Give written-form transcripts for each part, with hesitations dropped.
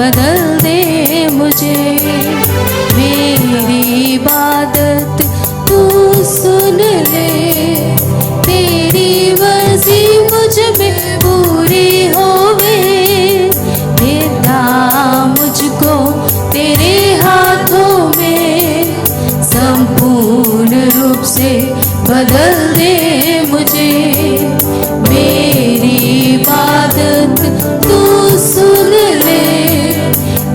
बदल दे मुझे। मेरी इबादत तू सुन ले, तेरी मर्जी मुझ में पूरी होवे। देता मुझको तेरे हाथों में, संपूर्ण रूप से बदल दे मुझे। मेरी इबादत तू सुन ले,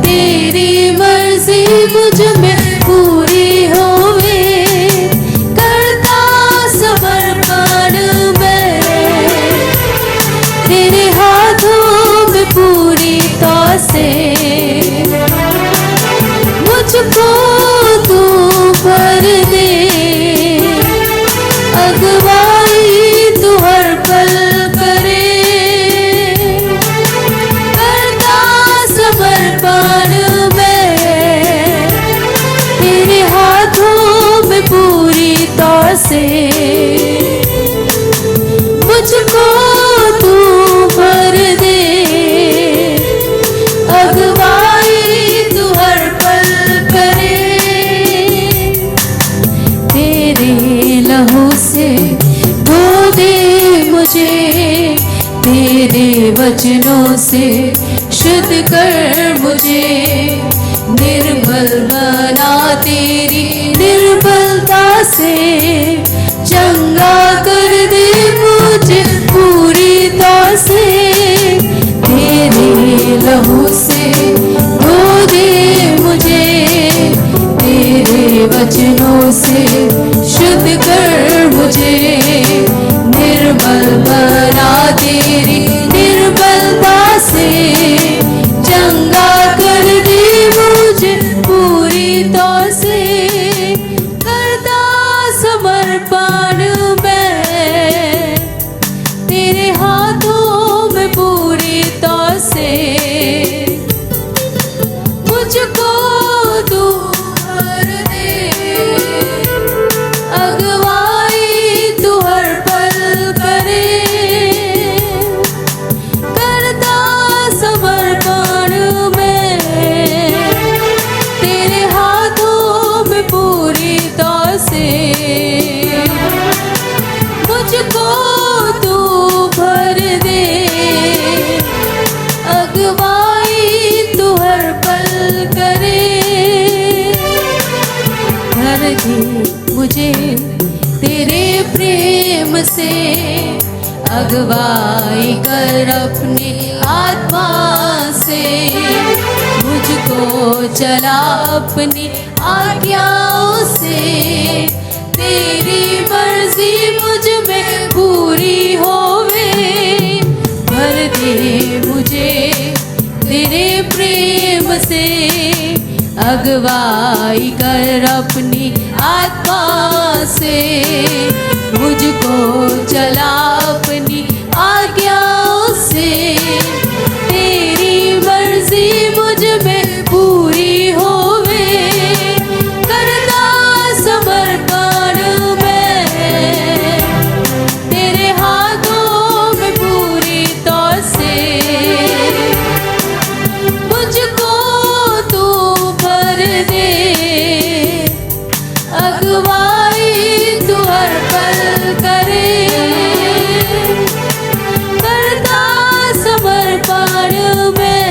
तेरी मर्जी मुझ में पूरी होवे। करता समर्पण मैं तेरे हाथों में पूरी तौ से। मुझको तू भर दे, अगुवाई तू हर पल करे। करता समर्पण मैं तेरे हाथों में पूरी तौ से। मुझको तू भर दे, अगुवाई तू हर पल करे। तेरे लहू से धो दे मुझे, तेरे वचनों से शुद्ध कर मुझे। निर्मल बना तेरी निर्मलता से, चंगा कर दे मुझे पूरी तौ से। तेरे लहू से धो दे मुझे, तेरे वचनों से शुद्ध कर मुझे। निर्मल बना तेरी निर्मलता से, चंगा कर दे मुझे पूरी तौ से। करता समर्पण मैं तेरे हाथों में पूरी तौ से। मुझको तू भर दे, अगुवाई तू हर पल करे। करता समर्पण मैं तेरे हाथों में पूरी तौ से। मुझको तू भर दे, अगुवाई तू हर पल करे। भर दे मुझे तेरे प्रेम से, अगुवाई कर अपनी आत्मा से। मुझको चला अपनी आज्ञाओं से, तेरी मर्जी मुझ में पूरी होवे। भर दे मुझे तेरे प्रेम से, अगुवाई कर अपनी आत्मा से। मुझको चला अपनी आज्ञाओं से, तेरी मर्जी मुझ में पूरी होवे। करता समर्पण मैं तेरे हाथों में पूरी तौ से। मुझको तू भर दे, अगुवाई तू हर पल करे। करता समर्पण मैं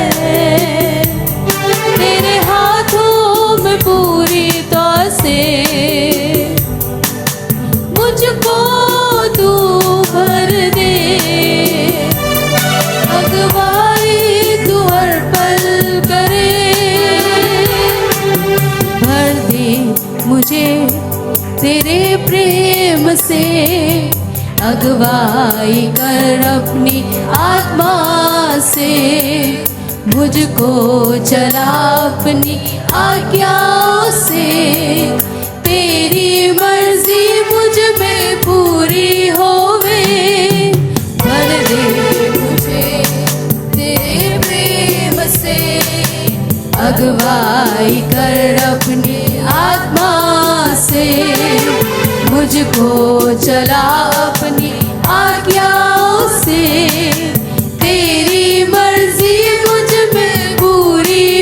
तेरे हाथों में पूरी तौ से। मुझको तू भर दे, अगुवाई तू हर पल करे। भर दे मुझे तेरे प्रेम से, अगुवाई कर अपनी आत्मा से। मुझको चला अपनी आज्ञाओं से, तेरी मर्जी मुझ में पूरी होवे। भर दे मुझे तेरे प्रेम से, अगुवाई कर अपनी आत्मा से। मुझको चला अपनी आज्ञाओं से, तेरी मर्जी मुझ में पूरी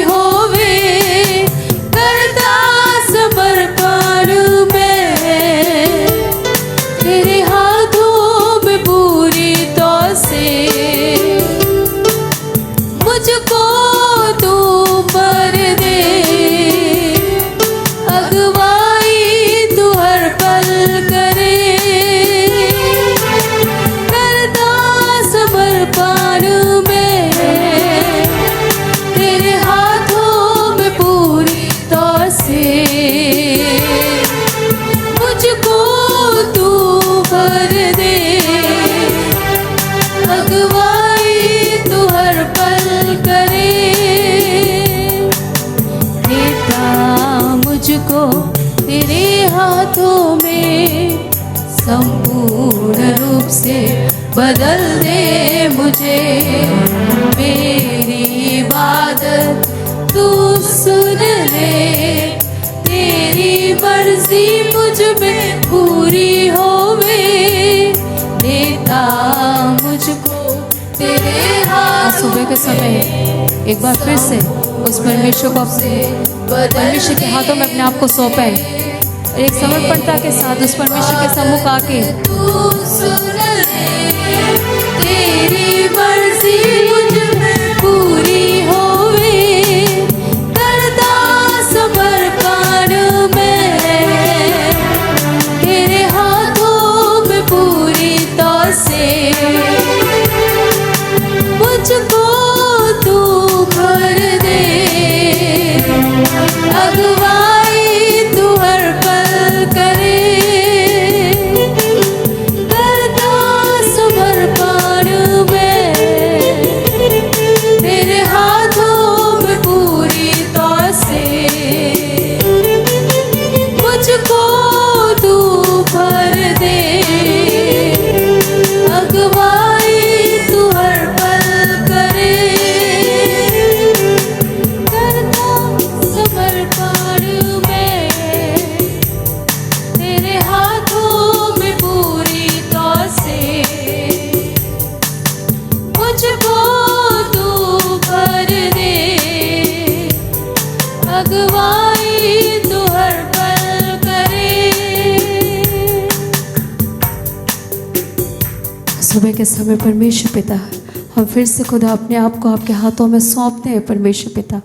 तेरे हाथों में संपूर्ण रूप से बदल दे मुझे। मेरी इबादत तू सुन ले, तेरी मर्जी मुझ में पूरी होवे। देता मुझको तेरे हाथ। सुबह के समय एक बार फिर से उस परमेश्वर को अपने परमेश्वर के हाथों में अपने आप को सौंपे और एक समर्पणता के साथ उस परमेश्वर के सम्मुख आके तू सुन ले, तेरी मर्जी मुझ में पूरी होवे। करता समर्पण में तेरे हाथों में पूरी तो से मुझको तू भर दे। अगुवाई तू हर पल करे, करता समर्पण में तेरे हाथों में पूरी तो से मुझको तू भर दे। अगुवाई तू हर पल करे, करता समर्पण में तेरे हाथों में पूरी तो से मुझको तू भर दे। अगुवाई तू हर पल करे। सुबह के समय परमेश्वर पिता, हम फिर से खुदा अपने आप को आपके हाथों में सौंपते हैं। परमेश्वर पिता,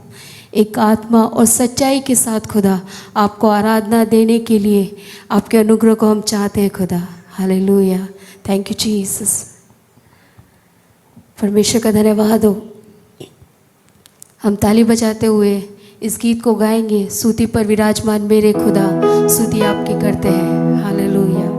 एक आत्मा और सच्चाई के साथ खुदा आपको आराधना देने के लिए आपके अनुग्रह को हम चाहते हैं खुदा। Hallelujah, thank you Jesus. परमेश्वर का धन्यवाद हो। हम ताली बजाते हुए इस गीत को गाएंगे। स्तुति पर विराजमान मेरे खुदा, स्तुति आपकी करते हैं। हालेलुया।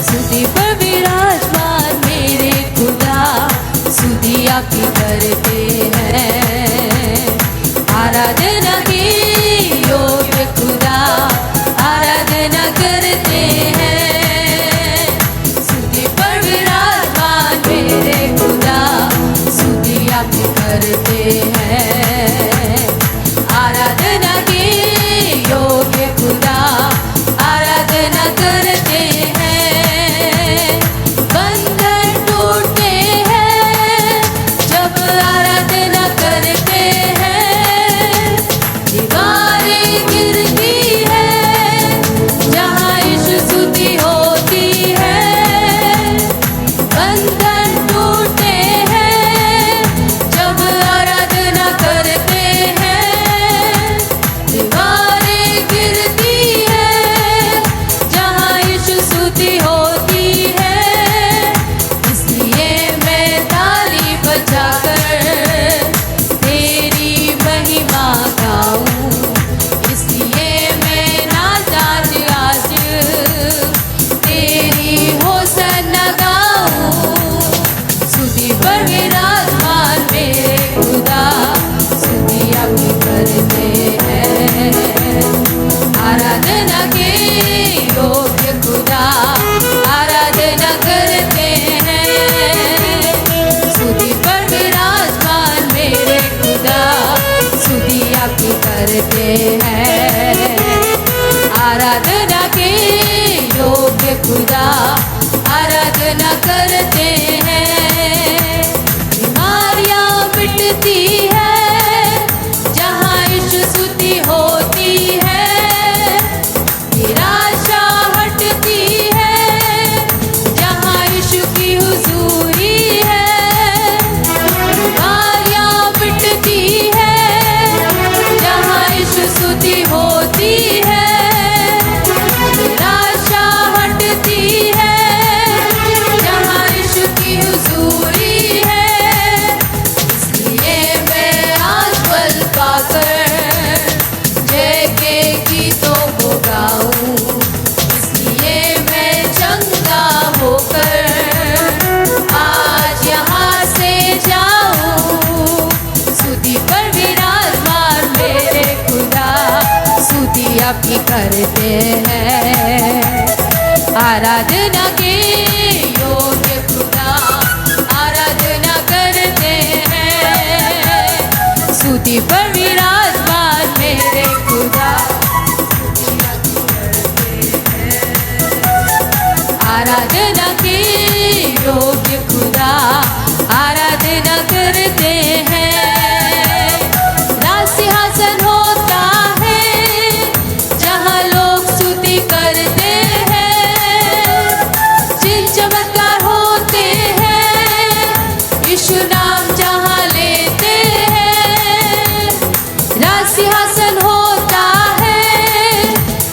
स्तुति पर विराजमान मेरे खुदा, स्तुति आपकी करते हैं। आराधना के योग्य खुदा, आराधना करते हैं। स्तुति पर विराजमान मेरे खुदा, स्तुति आपकी करते हैं। आराधना के योग्य खुदा, आराधना करते हैं। बंधन टूटते हैं जब आराधना करते हैं। दीवारें गिरती है जहाँ यीशु स्तुति होती है। बंधन टूटते हैं जब आराधना करते हैं। दीवारें गिरती है जहाँ यीशु स्तुति होती है। इसलिए मैं ताली बजाकर तेरी महिमा गाऊं। इसलिए मैं नाच आज तेरी होसना गाऊं। स्तुति पर विराजमान मेरे खुदा, स्तुति आपकी करते हैं। आराधना के योग्य खुदा, आराधना करते हैं। स्तुति पर विराजमान मेरे खुदा, स्तुति आपकी करते हैं। आराधना के योग्य खुदा, आराधना करते हैं। बीमारियां मिटती है जहाँ यीशु स्तुति होती है। निराशा हटती है जहाँ यीशु की हुजूरी है। बीमारियां मिटती है जहाँ यीशु स्तुति होती है। निराशा हटती है करते हैं। आराधना के योग्य खुदा आराधना करते हैं। स्तुति पर विराजमान मेरे खुदा आराधना के योग्य खुदा आराधना करते हैं। राज सिंहासन होता है जहाँ लोग स्तुति करते हैं। चिन्ह चमत्कार होते हैं यीशु नाम जहाँ लेते हैं। राज सिंहासन होता है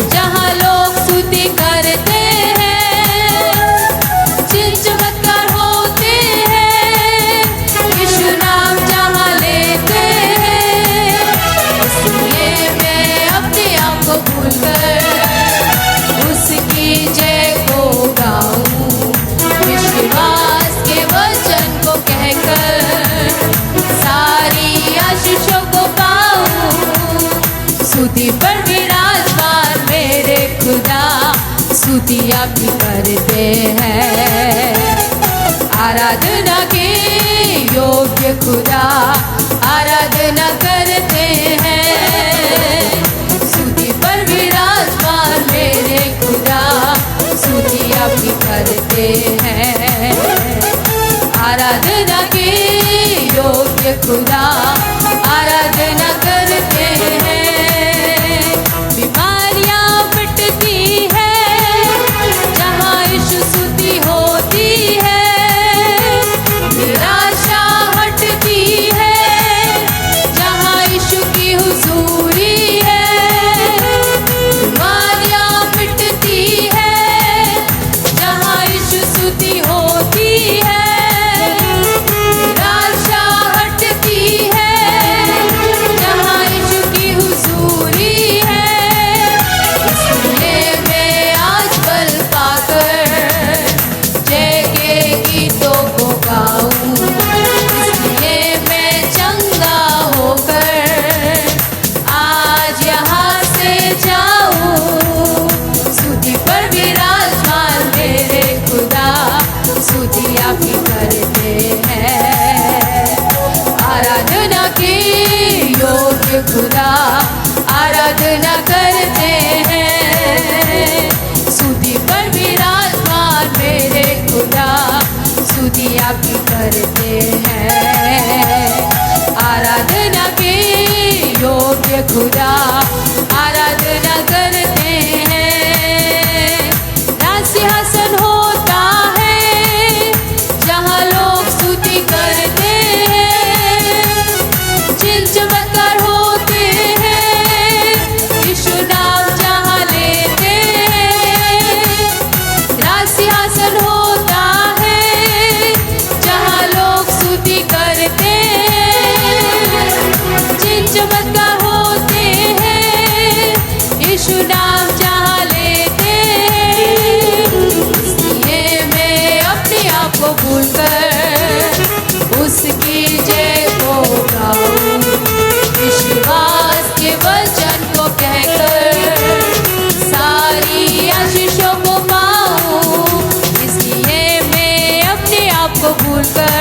जहाँ लोग स्तुति करते हैं। चिन्ह चमत्कार होते हैं यीशु नाम जहाँ लेते हैं। इसलिए मैं अपने आप को भूलकर उसकी जय को गाऊं। विश्वास के वचन को कहकर सारी आशीषों को पाऊं। स्तुति पर विराजमान मेरे खुदा स्तुति आप ही करते हैं। आराधना के योग्य खुदा आराधना करते हैं। स्तुति पर विराजमान मेरे खुदा स्तुति आप ही करते हैं। आराधना के योग्य खुदा आराधना करते हैं। बीमारियां मिटती है जहाँ यीशु स्तुति होती है। निराशा हटती है जहाँ यीशु की हुजूरी है। बीमारियां मिटती है जहाँ यीशु स्तुति होती है। निराशा हटती है जहाँ यीशु की हुजूरी है। इसलिए मैं आज बल पाकर जय के गीतों को गाऊं। इसलिए मैं चंगा होकर आज यहाँ से जाऊं। स्तुति पर विराजमान मेरे खुदा स्तुति आप ही करते हैं। आराधना के योग्य खुदा आराधना करते हैं। स्तुति पर विराजमान मेरे खुदा स्तुति आप ही करते हैं। आराधना के योग्य खुदा आराधना करते हैं। राज सिंहासन होता है जहाँ लोग स्तुति करते हैं। चिन्ह चमत्कार होते हैं यीशु नाम जहाँ लेते हैं। राज सिंहासन होता है जहाँ लोग स्तुति करते हैं। चिन्ह चमत्कार होते हैं यीशु नाम जहाँ लेते हैं। इसलिए मैं अपने आप को भूलकर उसकी जय को गाऊं। विश्वास के वचन को कहकर सारी आशीषों को पाऊं। इसलिए मैं अपने आप को भूलकर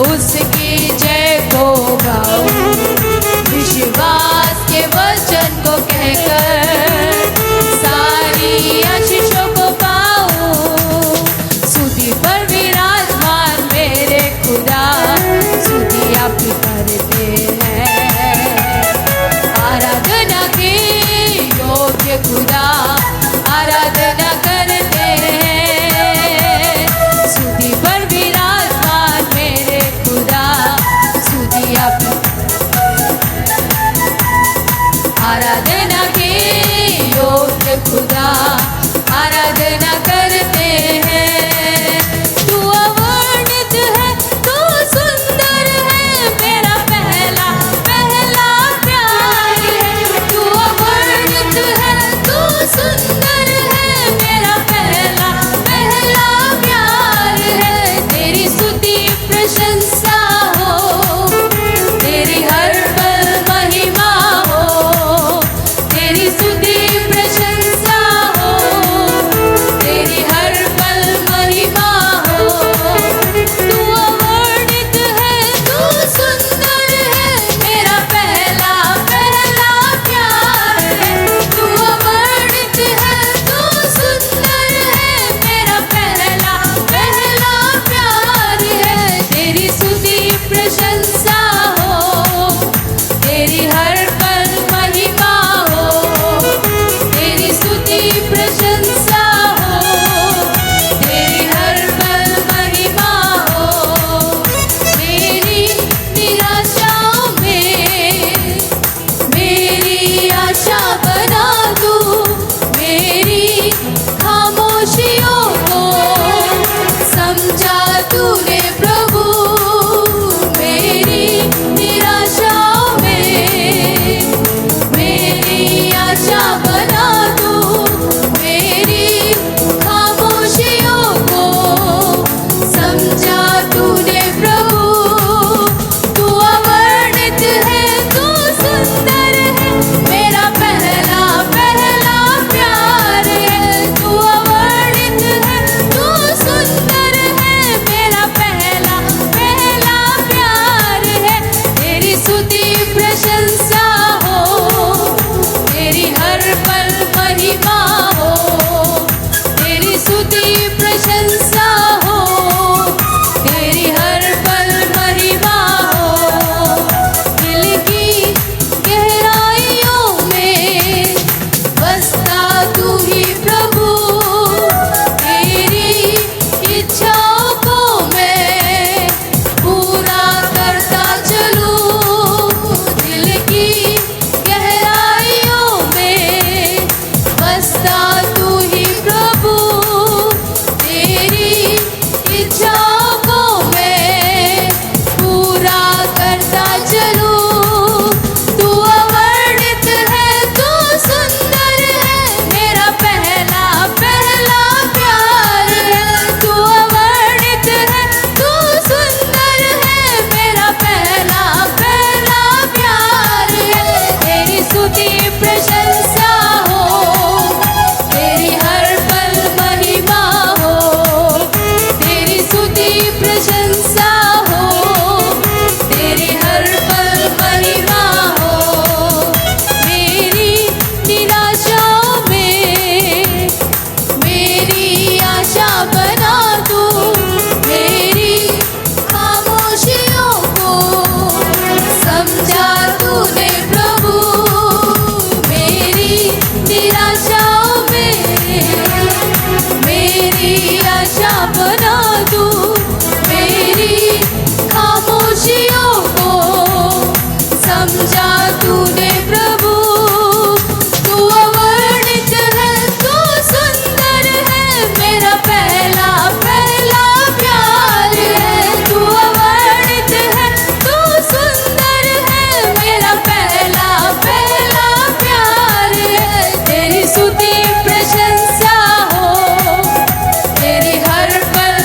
उसकी जय को गाऊं। विश्वास के वचन को कहकर सारी आशीषों को पाऊं। स्तुति पर विराजमान मेरे खुदा स्तुति आप ही करते हैं। आराधना के योग्य खुदा आराधना करते हैं। स्तुति पर विराज ही प्रभु, तेरी इच्छाओं को मैं पूरा करता चलूं। दिल की गहराइयों में बसता तू ही प्रभु, तेरी इच्छाओं को मैं पूरा करता चलूं। तू अवर्णित है, तू सुंदर है, मेरा पहला पहला प्यार है। तू अवर्णित है, तू सुंदर है, मेरा पहला पहला प्यार है। तेरी स्तुति प्रशंसा हो, तेरी हर पल महिमा हो। तेरी स्तुति प्रशंसा हो, तेरी हर पल महिमा हो। मेरी निराशाओं में मेरी आशा बना तू, मेरी खामोशियों को समझा तूने प्रभु। मेरी निराशाओं में मेरी आशा बना तू, मेरी खामोशियों को समझा तूने प्रभु। तू अवर्णित है, तू सुंदर है, मेरा पहला पहला प्यार है। तू अवर्णित है, तू सुंदर है, मेरा पहला पहला प्यार है। तेरी स्तुति प्रशंसा हो, तेरी हर पल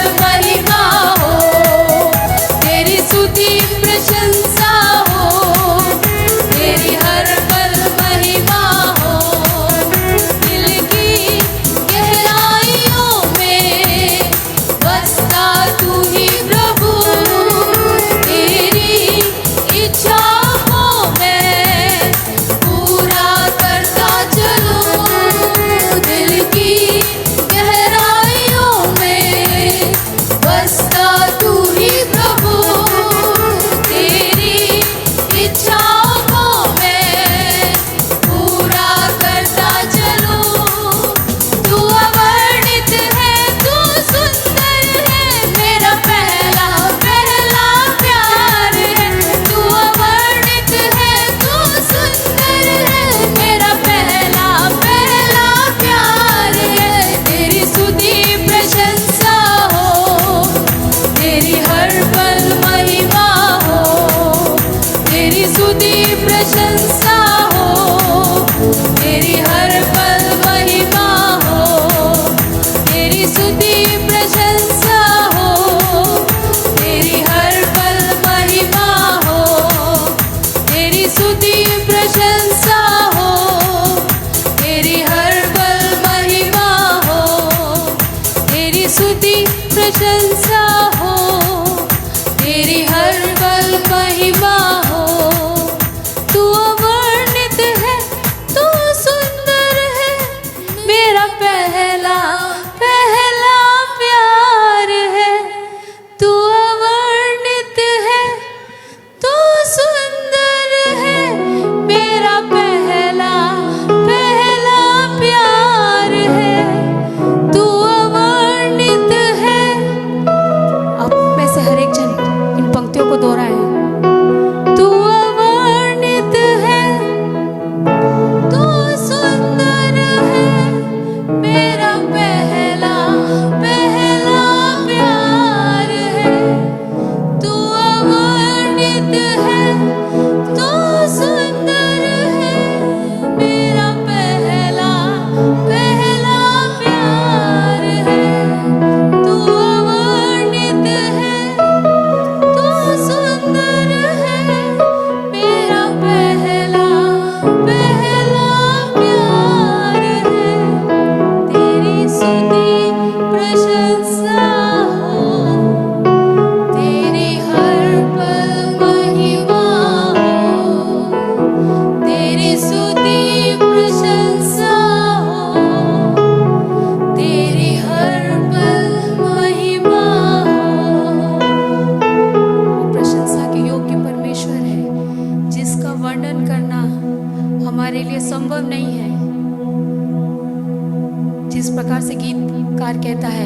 जिस प्रकार से गीतकार कहता है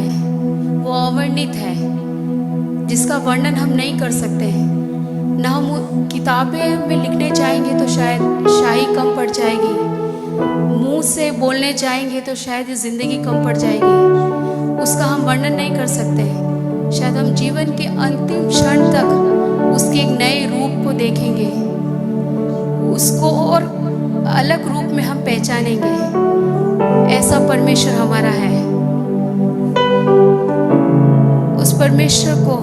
वो अवर्णित है, जिसका वर्णन हम नहीं कर सकते। ना हम किताबें में लिखने जाएंगे तो शायद शाही कम पड़ जाएगी, मुंह से बोलने जाएंगे तो शायद ये ज़िंदगी कम पड़ जाएगी। उसका हम वर्णन नहीं कर सकते। शायद हम जीवन के अंतिम क्षण तक उसके एक नए रूप को देखेंगे, उसको और अलग रूप में हम पहचानेंगे। ऐसा परमेश्वर हमारा है। उस परमेश्वर को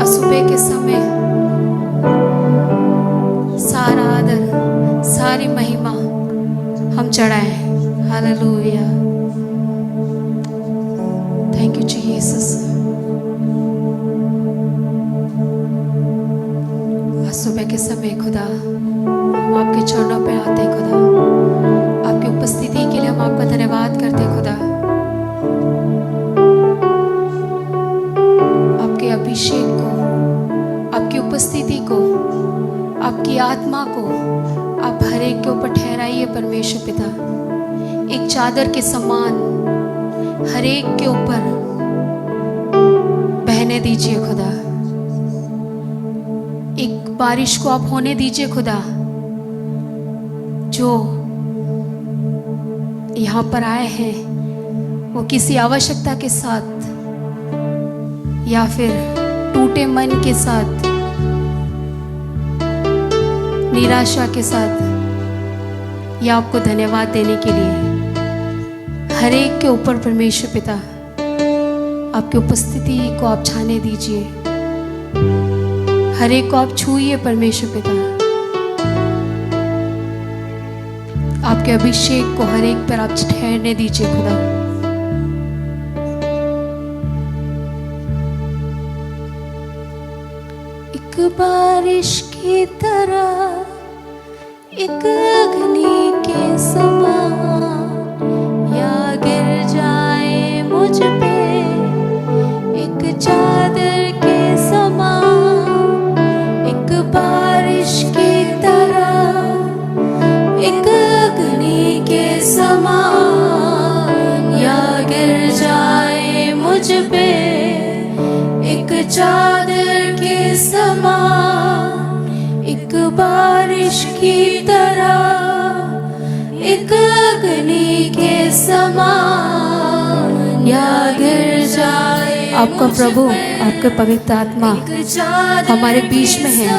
सुबह के समय सारा आदर, सारी महिमा हम चढ़ाएं। Hallelujah, thank you Jesus. सुबह के समय खुदा हम आपके चरणों पे आते हैं खुदा, आपकी उपस्थिति के लिए हम आपका धन्यवाद करते हैं खुदा। आपके अभिषेक को, आपकी उपस्थिति को, आपकी आत्मा को आप हर एक के ऊपर ठहराइए परमेश्वर पिता। एक चादर के समान हर एक के ऊपर बहने दीजिए खुदा। एक बारिश को आप होने दीजिए खुदा, जो यहाँ पर आए हैं वो किसी आवश्यकता के साथ या फिर टूटे मन के साथ, निराशा के साथ, या आपको धन्यवाद देने के लिए हर एक के ऊपर परमेश्वर पिता आपकी उपस्थिति को आप छाने दीजिए। हर एक को आप छूइए परमेश्वर पिता। आपके अभिषेक को हर एक पर आप ठहरने दीजिए खुदा। एक बारिश की तरह, एक अग्नि के समान या गिर जाए मुझ पे, एक चादर के समान, एक बारिश की तरह, एक अग्नि के समान या गिर जाए मुझ पे, एक चादर के समान, एक बारिश की तरह, एक अग्नि के समान या गिर जाए। आपका प्रभु, आपके पवित्र आत्मा हमारे बीच में है।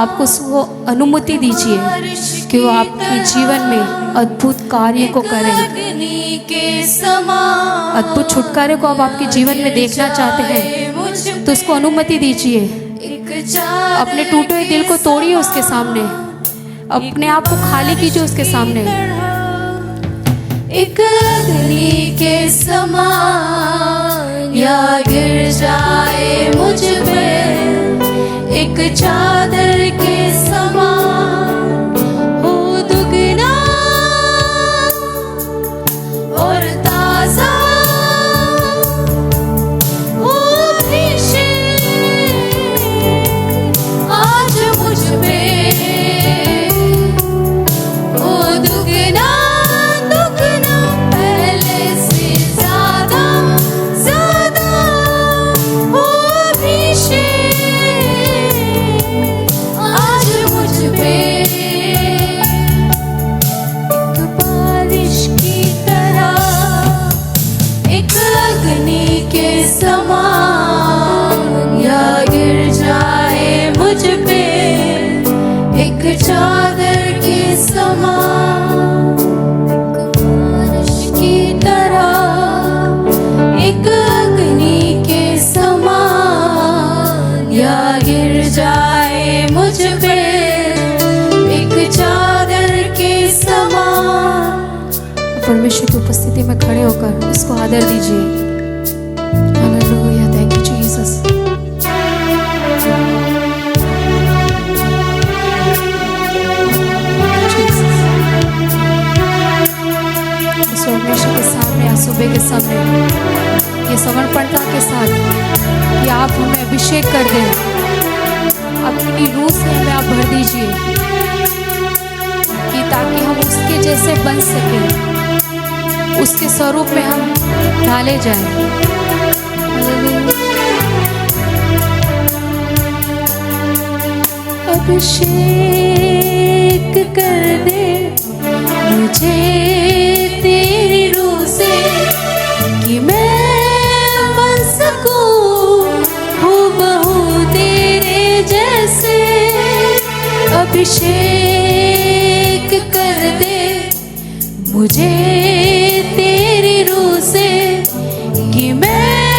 आपको वो अनुमति दीजिए कि वो आपके जीवन में अद्भुत कार्य को करें। अद्भुत छुटकारे को आप आपके जीवन में देखना चाहते हैं तो उसको अनुमति दीजिए। अपने टूटे हुए दिल को तोड़िए उसके सामने, अपने आप को खाली कीजिए उसके सामने। एक अग्नि के समान या गिर जाए मुझ पे, एक चादर के समान हो दुगना और ताजा हो अभिषेक आज मुझ पे, हो दुगना पहले से ज्यादा ज्यादा हो अभिषेक आज मुझ पे। एक बारिश की तरह, एक अग्नि के समान या गिर जाए मुझ पे, एक चादर के समान, एक बारिश की तरह, एक अग्नि के समान या गिर जाए मुझ पे, एक चादर के समान। परमेश्वर की उपस्थिति में खड़े होकर उसको आदर दीजिए। Hallelujah, thank you Jesus. परमेश्वर के सामने, सुबह के समय ये समर्पणता के साथ कि आप हमें अभिषेक कर दें, अपनी रूह से हमें आप भर दीजिए कि ताकि हम उसके जैसे बन सकें, उसके स्वरूप में हम ढाले जाएं। अभिषेक कर दे मुझे तेरी रूह से कि मैं बन सकूं हूबहू तेरे जैसे। अभिषेक कर दे मुझे तेरी रूह से कि मैं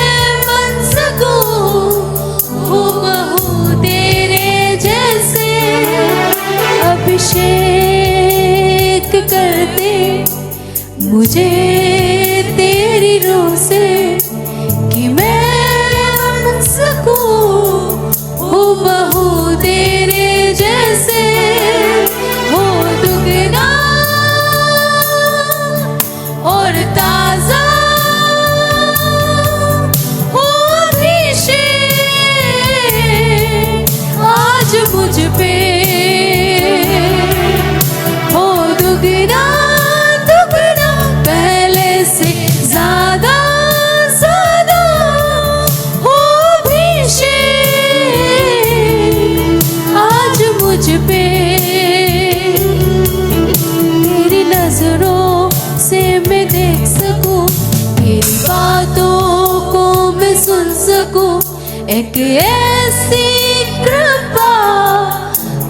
बन सकूं हूबहू तेरे जैसे। अभिषेक कर दे मुझे तेरी रूह से कि मैं बन सकूं हूबहू तेरे जैसे। हो दुगना और ताजा हो अभिषेक आज मुझ पे। हो दुगना दुगना पहले से ज्यादा ज्यादा हो अभिषेक आज मुझ पे। तेरी नजरों से मैं देख सकूं, तेरी बातों को मैं सुन सकूं। एक ऐसी कृपा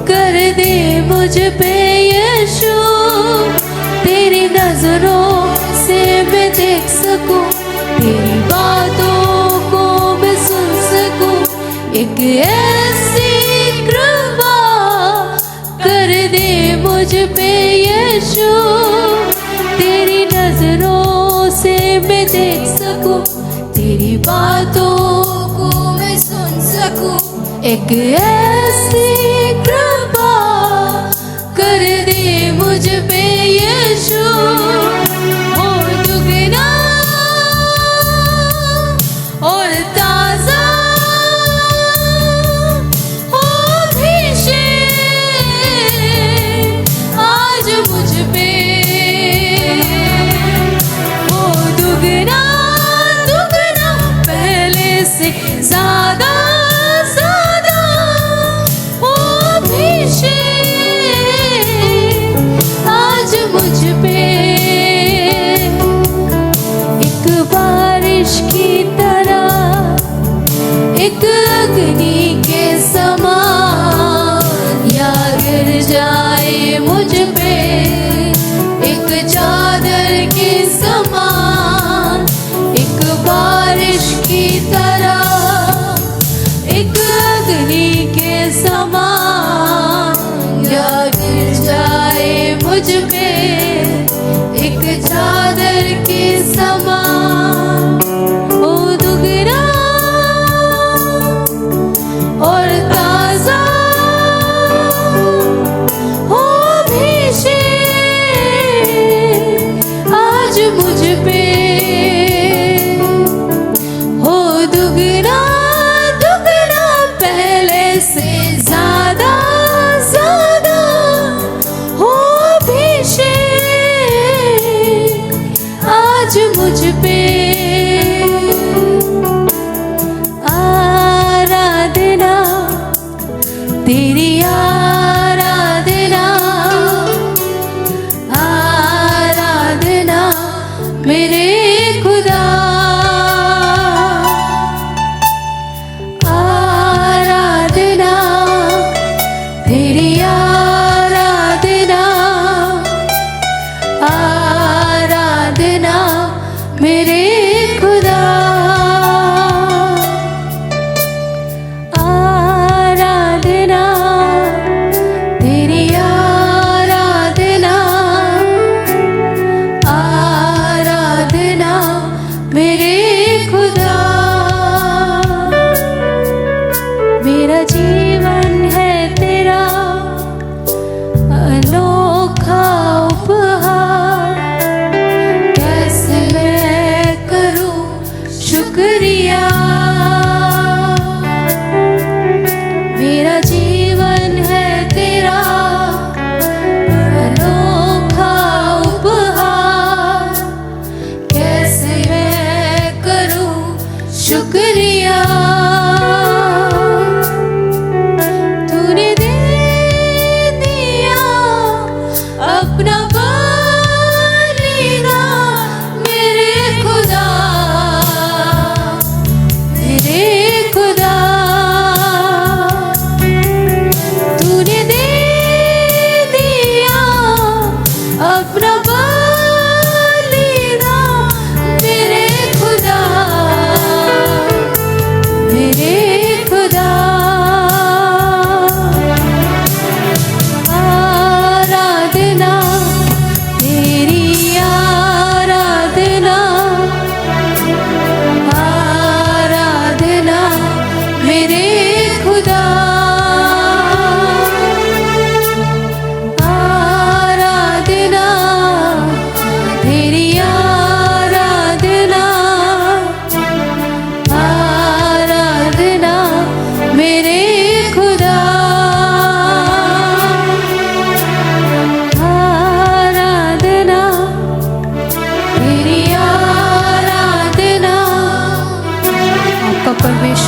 कर दे मुझ पे यीशु। तेरी नजरों से मैं देख सकूं, तेरी बातों को मैं सुन सकूं। एक ऐसी कृपा कर दे मुझ पे यीशु। तेरी नजरों से मैं देख सकूं, तेरी बातों को मैं सुन सकूं। एक ऐसी कृपा कर दे मुझ पे यीशु। हो दुगना और ताजा हो अभिषेक आज मुझ पे। हो दुगना दुगना पहले से ज्यादा ज्यादा हो अभिषेक आज मुझ पे। एक बारिश की तरह, एक अग्नि के समान या गिर जाए मुझ पे। एक चादर के समान, एक बारिश की तरह, एक अग्नि के समान या गिर जाए मुझ पे। एक चादर के समान हो दुगना और ताजा हो अभिषेक आज मुझ पे। हो दुगना दुगना पहले से ज्यादा ज्यादा हो अभिषेक आज मुझ पे। आराधना तेरी आराधना, आराधना मेरे खुदा। आराधना तेरी आराधना, आराधना मेरे खुदा। आराधना तेरी आराधना, आराधना मेरे खुदा। मेरा जीवन है तेरा अनोखा उपहार। कैसे मैं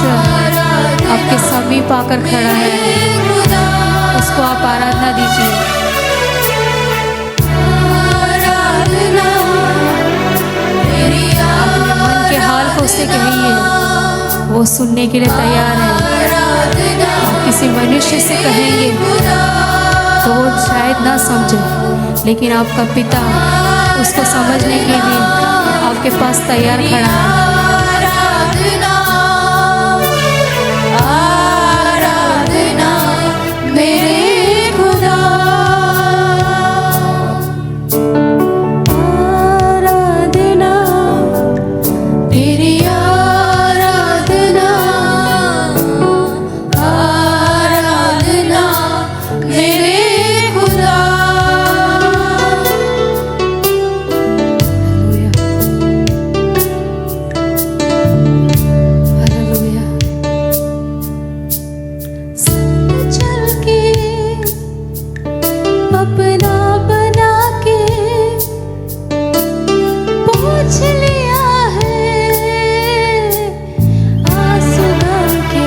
परमेश्वर आपके समीप आकर खड़ा है, उसको आप आराधना दीजिए। अपने मन के हाल को उससे कहिए, वो सुनने के लिए तैयार है। आप किसी मनुष्य से कहेंगे तो वो शायद ना समझे, लेकिन आपका पिता उसको समझने के लिए आपके पास तैयार खड़ा है। आराधना मेरे खुदा, आराधना तेरी आराधना, आराधना मेरे खुदा। हालेलुया, चल के अपना बना के पूछ लिया है आंसू गम के,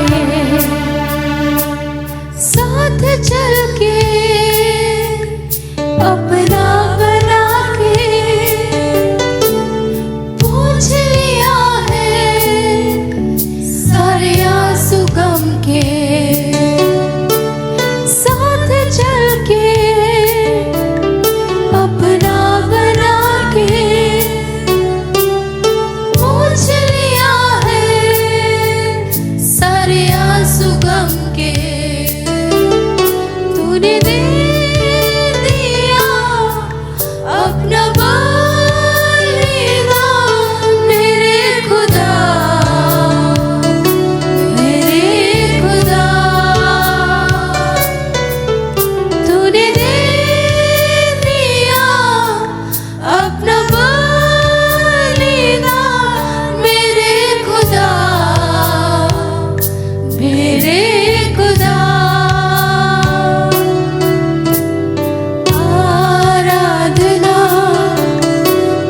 साथ चल के अपना बना के पूछ लिया है सारे आंसू गम के, साथ चल के अपना बना के पूछ लिया है सारे आंसू गम के। तूने दे दिया अपना बलिदान मेरे खुदा, मेरे खुदा। तूने दे दिया अपना बलिदान मेरे खुदा, मेरे खुदा। आराधना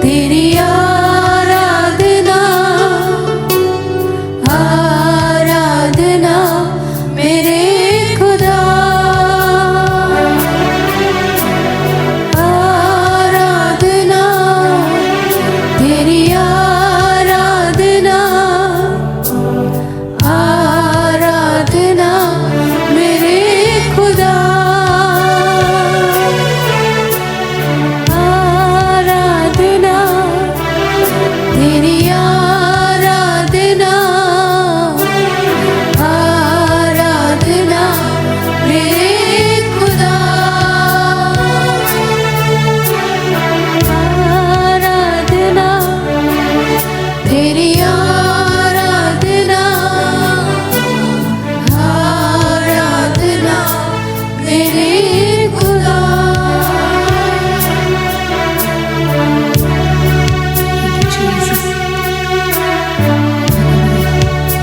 तेरी आराधना, आराधना मेरे खुदा, आराधना तेरी आराधना, आराधना मेरे खुदा, आराधना तेरी आराधना, आराधना मेरे खुदा, आराधना तेरी आराधना, आराधना मेरे खुदा।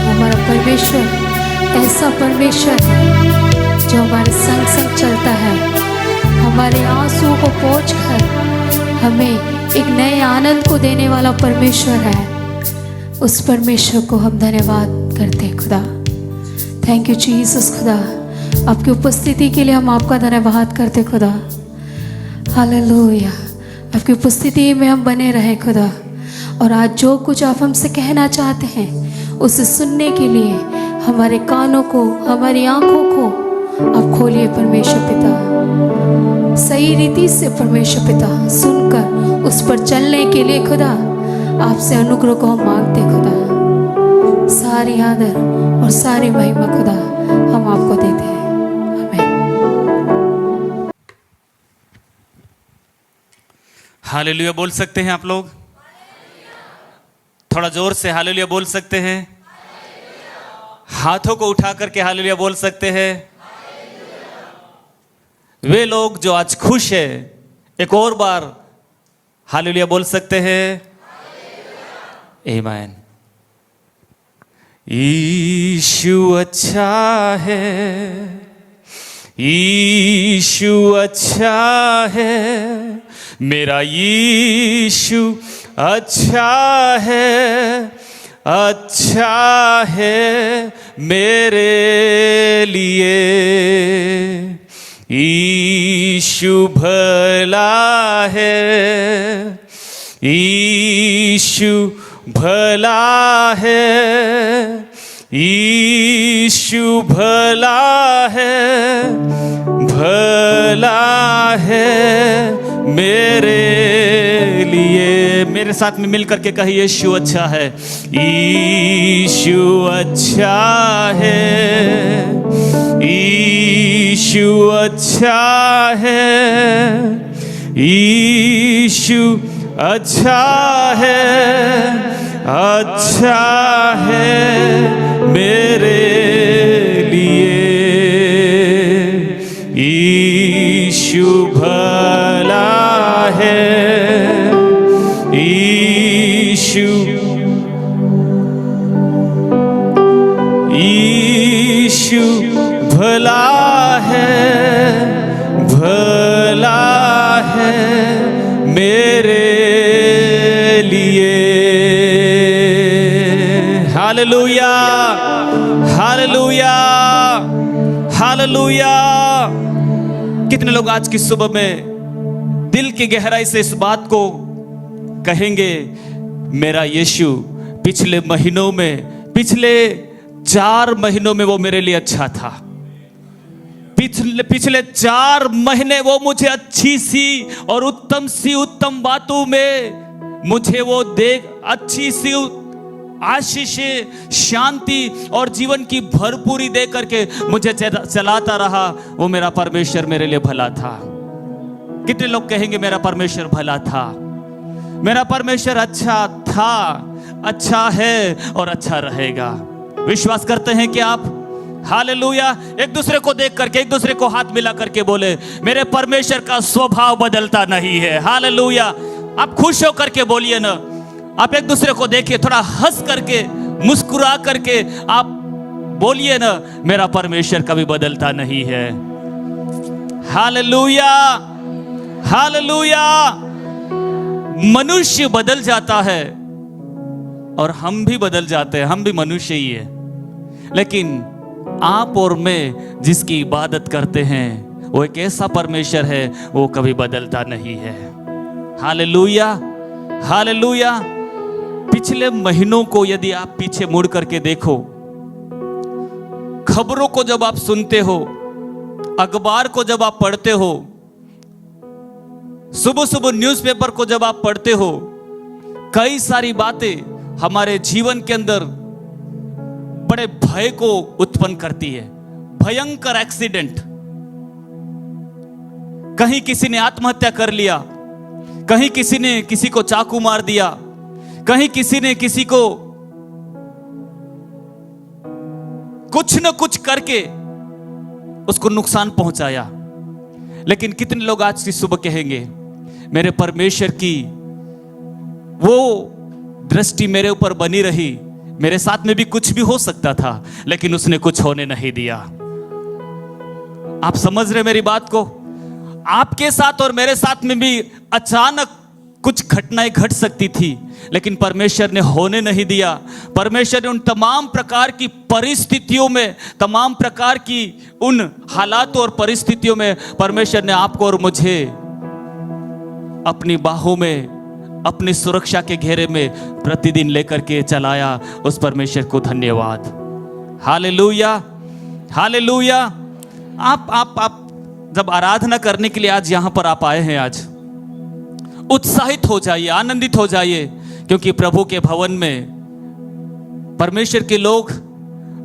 हमारा परमेश्वर ऐसा परमेश्वर है जो हमारे संग संग चलता है, हमारे आंसुओं को पोंछकर हमें एक नए आनंद को देने वाला परमेश्वर है। उस परमेश्वर को हम धन्यवाद करते हैं खुदा। थैंक यू जीसस खुदा, आपकी उपस्थिति के लिए हम आपका धन्यवाद करते हैं खुदा। हालेलुया, आपकी उपस्थिति में हम बने रहें खुदा, और आज जो कुछ आप हमसे कहना चाहते हैं उसे सुनने के लिए हमारे कानों को, हमारी आंखों को आप खोलिए परमेश्वर पिता। सही रीति से परमेश्वर पिता सुनकर उस पर चलने के लिए खुदा आपसे अनुग्रह को हम मांगते खुदा। सारी आदर और सारी महिमा खुदा हम आपको देते हैं। आमीन। हालेलुया बोल सकते हैं आप लोग? थोड़ा जोर से हालेलुया बोल सकते हैं? हाथों को उठा करके हालेलुया बोल सकते हैं? वे लोग जो आज खुश है एक और बार हालेलुया बोल सकते हैं? आमीन। यीशु अच्छा है, यीशु अच्छा है, मेरा यीशु अच्छा है, अच्छा है मेरे लिए, यीशु भला है, यीशु भला है, यीशु भला है, भला है मेरे लिए। मेरे साथ में मिलकर के कहिए, यीशु अच्छा है, यीशु अच्छा है, यीशु अच्छा है, यीशु अच्छा है, अच्छा है मेरे लिए, यीशु भला है, यीशु भला है, भला है मेरे लिए। Hallelujah, hallelujah, hallelujah. कितने लोग आज की सुबह में दिल की गहराई से इस बात को कहेंगे, मेरा यीशु पिछले महीनों में, पिछले 4 महीनों में वो मेरे लिए अच्छा था, पिछले 4 महीने वो मुझे अच्छी सी और उत्तम बातों में मुझे वो देख अच्छी सी आशीष, शांति और जीवन की भरपूरी दे करके मुझे चलाता रहा। वो मेरा परमेश्वर मेरे लिए भला था। कितने लोग कहेंगे मेरा परमेश्वर भला था, मेरा परमेश्वर अच्छा था, अच्छा है और अच्छा रहेगा। विश्वास करते हैं कि आप? हालेलुया। एक दूसरे को देख करके, एक दूसरे को हाथ मिला करके बोले, मेरे परमेश्वर का स्वभाव बदलता नहीं है। हालेलुया। आप खुश हो करके बोलिए ना। आप एक दूसरे को देखिए, थोड़ा हंस करके, मुस्कुरा करके आप बोलिए ना, मेरा परमेश्वर कभी बदलता नहीं है। Hallelujah, hallelujah. मनुष्य बदल जाता है और हम भी बदल जाते हैं, हम भी मनुष्य ही है, लेकिन आप और मैं जिसकी इबादत करते हैं वो एक ऐसा परमेश्वर है, वो कभी बदलता नहीं है। Hallelujah, hallelujah. पिछले महीनों को यदि आप पीछे मुड़ करके देखो, खबरों को जब आप सुनते हो, अखबार को जब आप पढ़ते हो, सुबह सुबह न्यूज़पेपर को जब आप पढ़ते हो, कई सारी बातें हमारे जीवन के अंदर बड़े भय को उत्पन्न करती है। भयंकर एक्सीडेंट, कहीं किसी ने आत्महत्या कर लिया, कहीं किसी ने किसी को चाकू मार दिया, कहीं किसी ने किसी को कुछ न कुछ करके उसको नुकसान पहुंचाया। लेकिन कितने लोग आज की सुबह कहेंगे, मेरे परमेश्वर की वो दृष्टि मेरे ऊपर बनी रही, मेरे साथ में भी कुछ भी हो सकता था, लेकिन उसने कुछ होने नहीं दिया। आप समझ रहे मेरी बात को? आपके साथ और मेरे साथ में भी अचानक कुछ घटनाएं घट सकती थी, लेकिन परमेश्वर ने होने नहीं दिया। परमेश्वर ने उन तमाम प्रकार की परिस्थितियों में, तमाम प्रकार की उन हालातों और परिस्थितियों में परमेश्वर ने आपको और मुझे अपनी बाहों में, अपनी सुरक्षा के घेरे में प्रतिदिन लेकर के चलाया। उस परमेश्वर को धन्यवाद। Hallelujah, hallelujah. आप जब आराधना करने के लिए आज यहां पर आप आए हैं, आज उत्साहित हो जाइए, आनंदित हो जाइए, क्योंकि प्रभु के भवन में परमेश्वर के लोग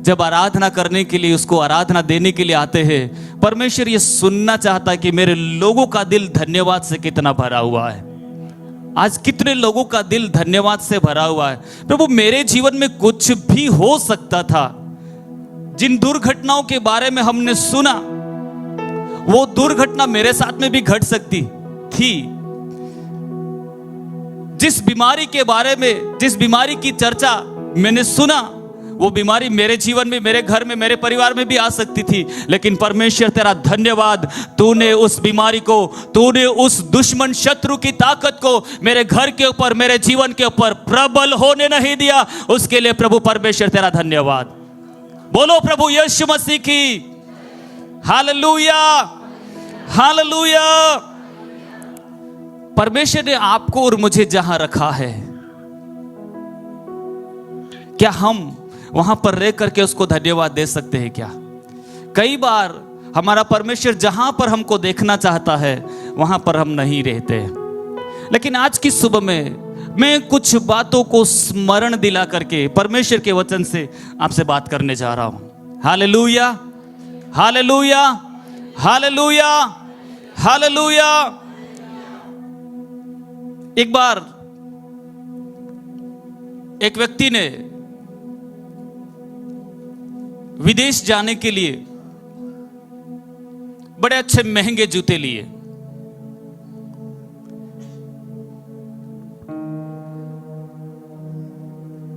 जब आराधना करने के लिए, उसको आराधना देने के लिए आते हैं, परमेश्वर ये सुनना चाहता है कि मेरे लोगों का दिल धन्यवाद से कितना भरा हुआ है। आज कितने लोगों का दिल धन्यवाद से भरा हुआ है। प्रभु, मेरे जीवन में कुछ भी हो सकता था। जिन दुर्घटनाओं के बारे में हमने सुना, वो दुर्घटना मेरे साथ में भी घट सकती थी। जिस बीमारी के बारे में, जिस बीमारी की चर्चा मैंने सुना, वो बीमारी मेरे जीवन में, मेरे घर में, मेरे परिवार में भी आ सकती थी, लेकिन परमेश्वर तेरा धन्यवाद, तूने उस बीमारी को, तूने उस दुश्मन शत्रु की ताकत को मेरे घर के ऊपर, मेरे जीवन के ऊपर प्रबल होने नहीं दिया। उसके लिए प्रभु परमेश्वर तेरा धन्यवाद। बोलो प्रभु यीशु मसीह की हालेलुया, हालेलुया। परमेश्वर ने आपको और मुझे जहां रखा है, क्या हम वहां पर रह करके उसको धन्यवाद दे सकते हैं क्या? कई बार हमारा परमेश्वर जहां पर हमको देखना चाहता है वहां पर हम नहीं रहते। लेकिन आज की सुबह में मैं कुछ बातों को स्मरण दिला करके परमेश्वर के वचन से आपसे बात करने जा रहा हूं। Hallelujah, hallelujah, hallelujah, hallelujah. एक बार एक व्यक्ति ने विदेश जाने के लिए बड़े अच्छे महंगे जूते लिए।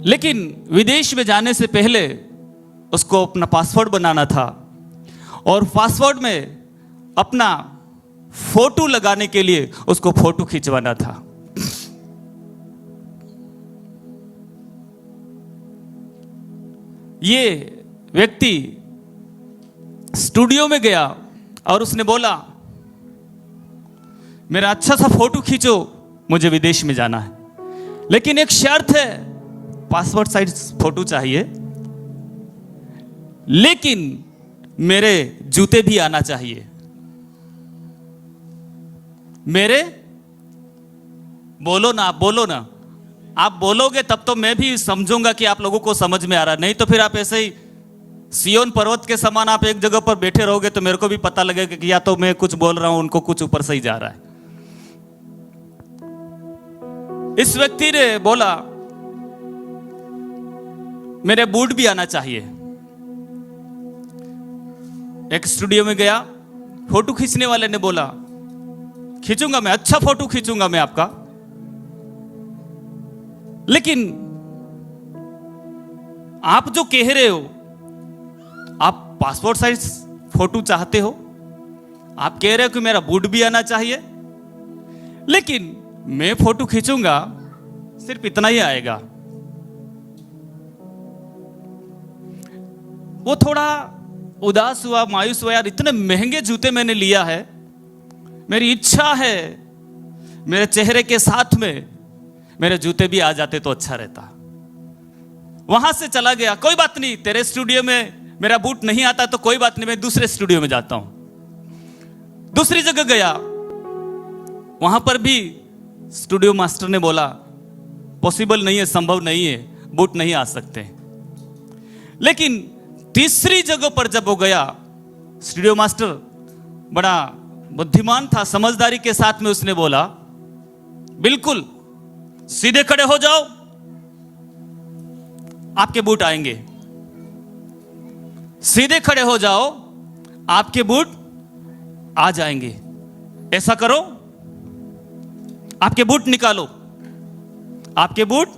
लेकिन विदेश में जाने से पहले उसको अपना पासपोर्ट बनाना था और पासपोर्ट में अपना फोटो लगाने के लिए उसको फोटो खिंचवाना था। ये व्यक्ति स्टूडियो में गया और उसने बोला, मेरा अच्छा सा फोटो खींचो, मुझे विदेश में जाना है, लेकिन एक शर्त है, पासपोर्ट साइज फोटो चाहिए, लेकिन मेरे जूते भी आना चाहिए। मेरे बोलो ना, आप बोलो ना, आप बोलोगे तब तो मैं भी समझूंगा कि आप लोगों को समझ में आ रहा, नहीं तो फिर आप ऐसे ही सियोन पर्वत के समान आप एक जगह पर बैठे रहोगे तो मेरे को भी पता लगेगा कि या तो मैं कुछ बोल रहा हूं, उनको कुछ ऊपर से ही जा रहा है। इस व्यक्ति ने बोला, मेरे बूट भी आना चाहिए। एक स्टूडियो में गया, फोटो खींचने वाले ने बोला, खींचूंगा मैं, अच्छा फोटो खींचूंगा मैं आपका, लेकिन आप जो कह रहे हो, आप पासपोर्ट साइज फोटो चाहते हो, आप कह रहे हो कि मेरा बूट भी आना चाहिए, लेकिन मैं फोटो खींचूंगा सिर्फ इतना ही आएगा। वो थोड़ा उदास हुआ, मायूस हुआ, यार इतने महंगे जूते मैंने लिया है, मेरी इच्छा है मेरे चेहरे के साथ में मेरे जूते भी आ जाते तो अच्छा रहता। वहां से चला गया, कोई बात नहीं, तेरे स्टूडियो में मेरा बूट नहीं आता तो कोई बात नहीं, मैं दूसरे स्टूडियो में जाता हूं। दूसरी जगह गया, वहां पर भी स्टूडियो मास्टर ने बोला, पॉसिबल नहीं है, संभव नहीं है, बूट नहीं आ सकते। लेकिन तीसरी जगह पर जब वो गया, स्टूडियो मास्टर बड़ा बुद्धिमान था, समझदारी के साथ में उसने बोला, बिल्कुल सीधे खड़े हो जाओ, आपके बूट आएंगे। सीधे खड़े हो जाओ, आपके बूट आ जाएंगे। ऐसा करो, आपके बूट निकालो, आपके बूट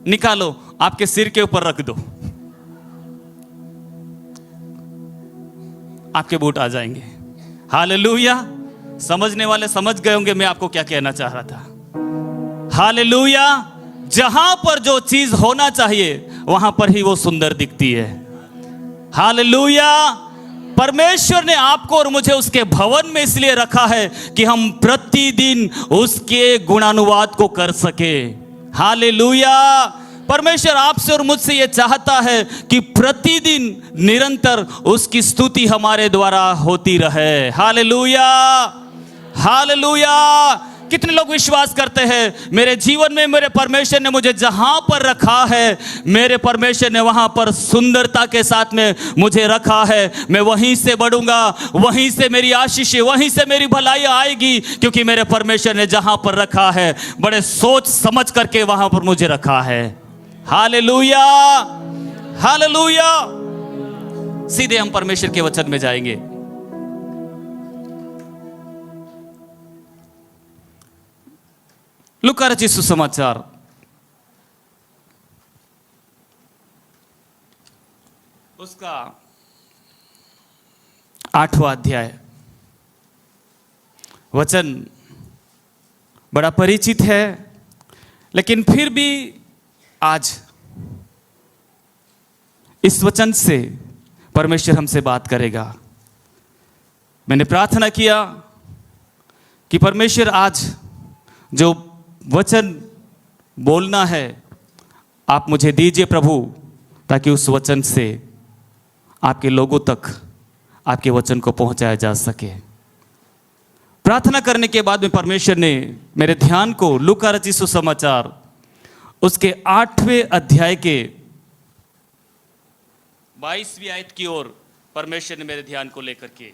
निकालो, आपके सिर के ऊपर रख दो, आपके बूट आ जाएंगे। हालेलुया। समझने वाले समझ गए होंगे मैं आपको क्या कहना चाह रहा था। हालेलुया। जहां पर जो चीज होना चाहिए वहां पर ही वो सुंदर दिखती है। हालेलुया। परमेश्वर ने आपको और मुझे उसके भवन में इसलिए रखा है कि हम प्रतिदिन उसके गुणानुवाद को कर सके। हालेलुया। परमेश्वर आपसे और मुझसे यह चाहता है कि प्रतिदिन निरंतर उसकी स्तुति हमारे द्वारा होती रहे। Hallelujah, hallelujah. कितने लोग विश्वास करते हैं मेरे जीवन में मेरे परमेश्वर ने मुझे जहां पर रखा है, मेरे परमेश्वर ने वहां पर सुंदरता के साथ में मुझे रखा है, मैं वहीं से बढ़ूंगा, वहीं से मेरी आशीष, वहीं से मेरी भलाई आएगी, क्योंकि मेरे परमेश्वर ने जहां पर रखा है बड़े सोच समझ करके वहां पर मुझे रखा है। Hallelujah, hallelujah. सीधे हम परमेश्वर के वचन में जाएंगे। लूका रचित सुसमाचार उसका 8वां अध्याय। वचन बड़ा परिचित है, लेकिन फिर भी आज इस वचन से परमेश्वर हमसे बात करेगा। मैंने प्रार्थना किया कि परमेश्वर आज जो वचन बोलना है आप मुझे दीजिए प्रभु, ताकि उस वचन से आपके लोगों तक आपके वचन को पहुंचाया जा सके। प्रार्थना करने के बाद में परमेश्वर ने मेरे ध्यान को लूका रचित सुसमाचार उसके 8वें अध्याय के 22वीं आयत की ओर परमेश्वर ने मेरे ध्यान को लेकर के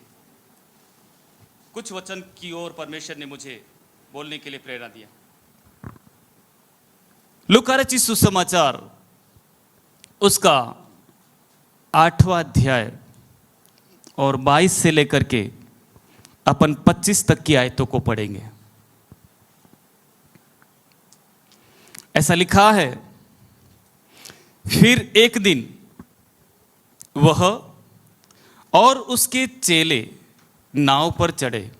कुछ वचन की ओर परमेश्वर ने मुझे बोलने के लिए प्रेरणा दिया। लूका रचित सुसमाचार उसका 8वां अध्याय और 22 से लेकर के अपन 25 तक की आयतों को पढ़ेंगे। ऐसा लिखा है, फिर एक दिन वह और उसके चेले नाव पर चढ़े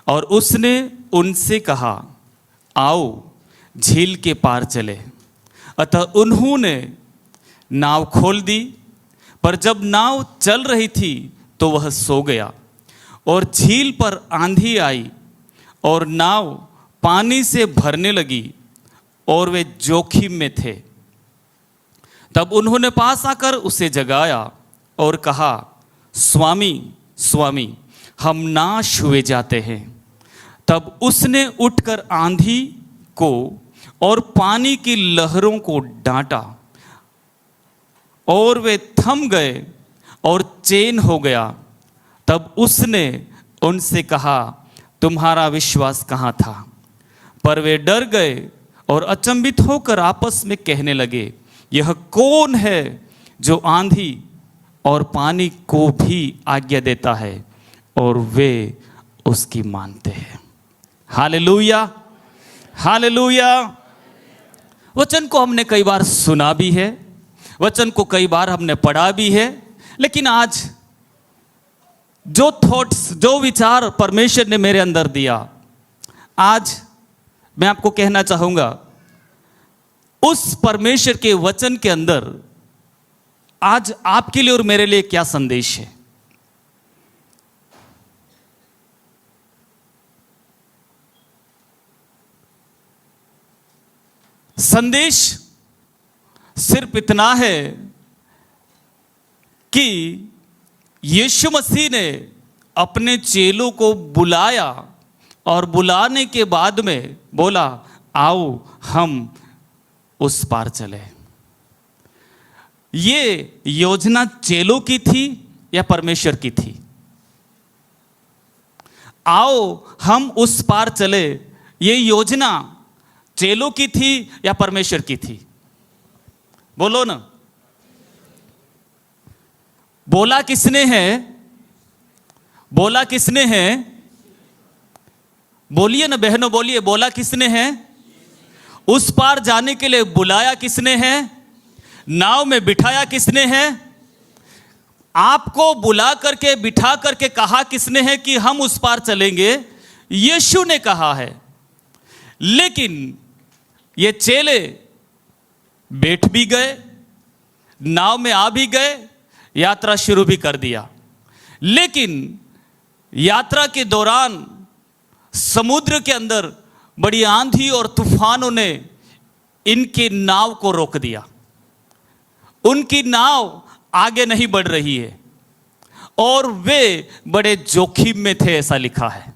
और उसने उनसे कहा, आओ झील के पार चले। अतः उन्होंने नाव खोल दी, पर जब नाव चल रही थी तो वह सो गया। और झील पर आंधी आई और नाव पानी से भरने लगी और वे जोखिम में थे। तब उन्होंने पास आकर उसे जगाया और कहा, स्वामी स्वामी, हम नाश हुए जाते हैं। तब उसने उठकर आंधी को और पानी की लहरों को डांटा और वे थम गए और चैन हो गया। तब उसने उनसे कहा, तुम्हारा विश्वास कहाँ था? पर वे डर गए और अचंभित होकर आपस में कहने लगे, यह कौन है जो आंधी और पानी को भी आज्ञा देता है और वे उसकी मानते हैं। Hallelujah, hallelujah. वचन को हमने कई बार सुना भी है, वचन को कई बार हमने पढ़ा भी है, लेकिन आज जो थॉट्स, जो विचार परमेश्वर ने मेरे अंदर दिया, आज मैं आपको कहना चाहूंगा, उस परमेश्वर के वचन के अंदर आज आपके लिए और मेरे लिए क्या संदेश है। संदेश सिर्फ इतना है कि यीशु मसीह ने अपने चेलों को बुलाया और बुलाने के बाद में बोला, आओ हम उस पार चले। ये योजना चेलों की थी या परमेश्वर की थी? आओ हम उस पार चले, ये योजना चेलों की थी या परमेश्वर की थी? बोलो ना। बोला किसने है? बोला किसने है? बोलिए ना बहनों, बोलिए, बोला किसने है? उस पार जाने के लिए बुलाया किसने है? नाव में बिठाया किसने है? आपको बुला करके बिठा करके कहा किसने है कि हम उस पार चलेंगे? यीशु ने कहा है। लेकिन ये चेले बैठ भी गए, नाव में आ भी गए, यात्रा शुरू भी कर दिया। लेकिन यात्रा के दौरान समुद्र के अंदर बड़ी आंधी और तूफानों ने इनकी नाव को रोक दिया। उनकी नाव आगे नहीं बढ़ रही है और वे बड़े जोखिम में थे, ऐसा लिखा है।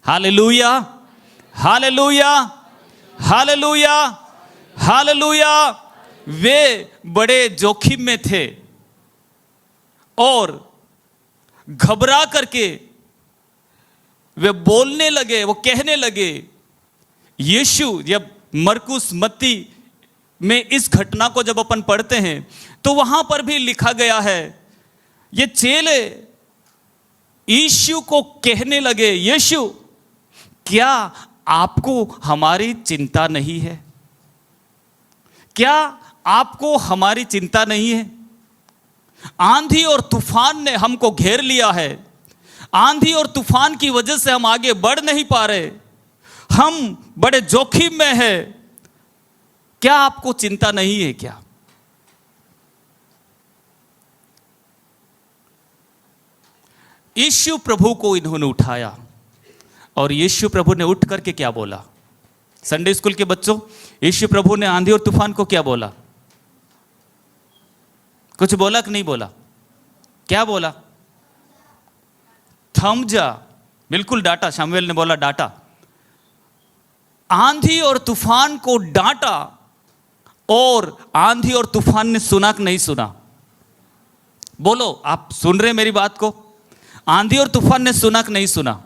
Hallelujah, hallelujah, hallelujah, hallelujah. वे बड़े जोखिम में थे और घबरा करके वे बोलने लगे, वो कहने लगे। यीशु, जब मरकुस मत्ती में इस घटना को जब अपन पढ़ते हैं तो वहां पर भी लिखा गया है, ये चेले यीशु को कहने लगे, यीशु क्या आपको हमारी चिंता नहीं है? क्या आपको हमारी चिंता नहीं है? आंधी और तूफान ने हमको घेर लिया है, आंधी और तूफान की वजह से हम आगे बढ़ नहीं पा रहे, हम बड़े जोखिम में है। क्या आपको चिंता नहीं है क्या? यीशु प्रभु को इन्होंने उठाया और यीशु प्रभु ने उठ करके क्या बोला? संडे स्कूल के बच्चों, यीशु प्रभु ने आंधी और तूफान को क्या बोला? कुछ बोला कि नहीं बोला? क्या बोला? थम जा। बिल्कुल डांटा, शमूएल ने बोला डांटा। आंधी और तूफान को डांटा और आंधी और तूफान ने सुना कि नहीं सुना? बोलो, आप सुन रहे मेरी बात को? आंधी और तूफान ने सुना कि नहीं सुना?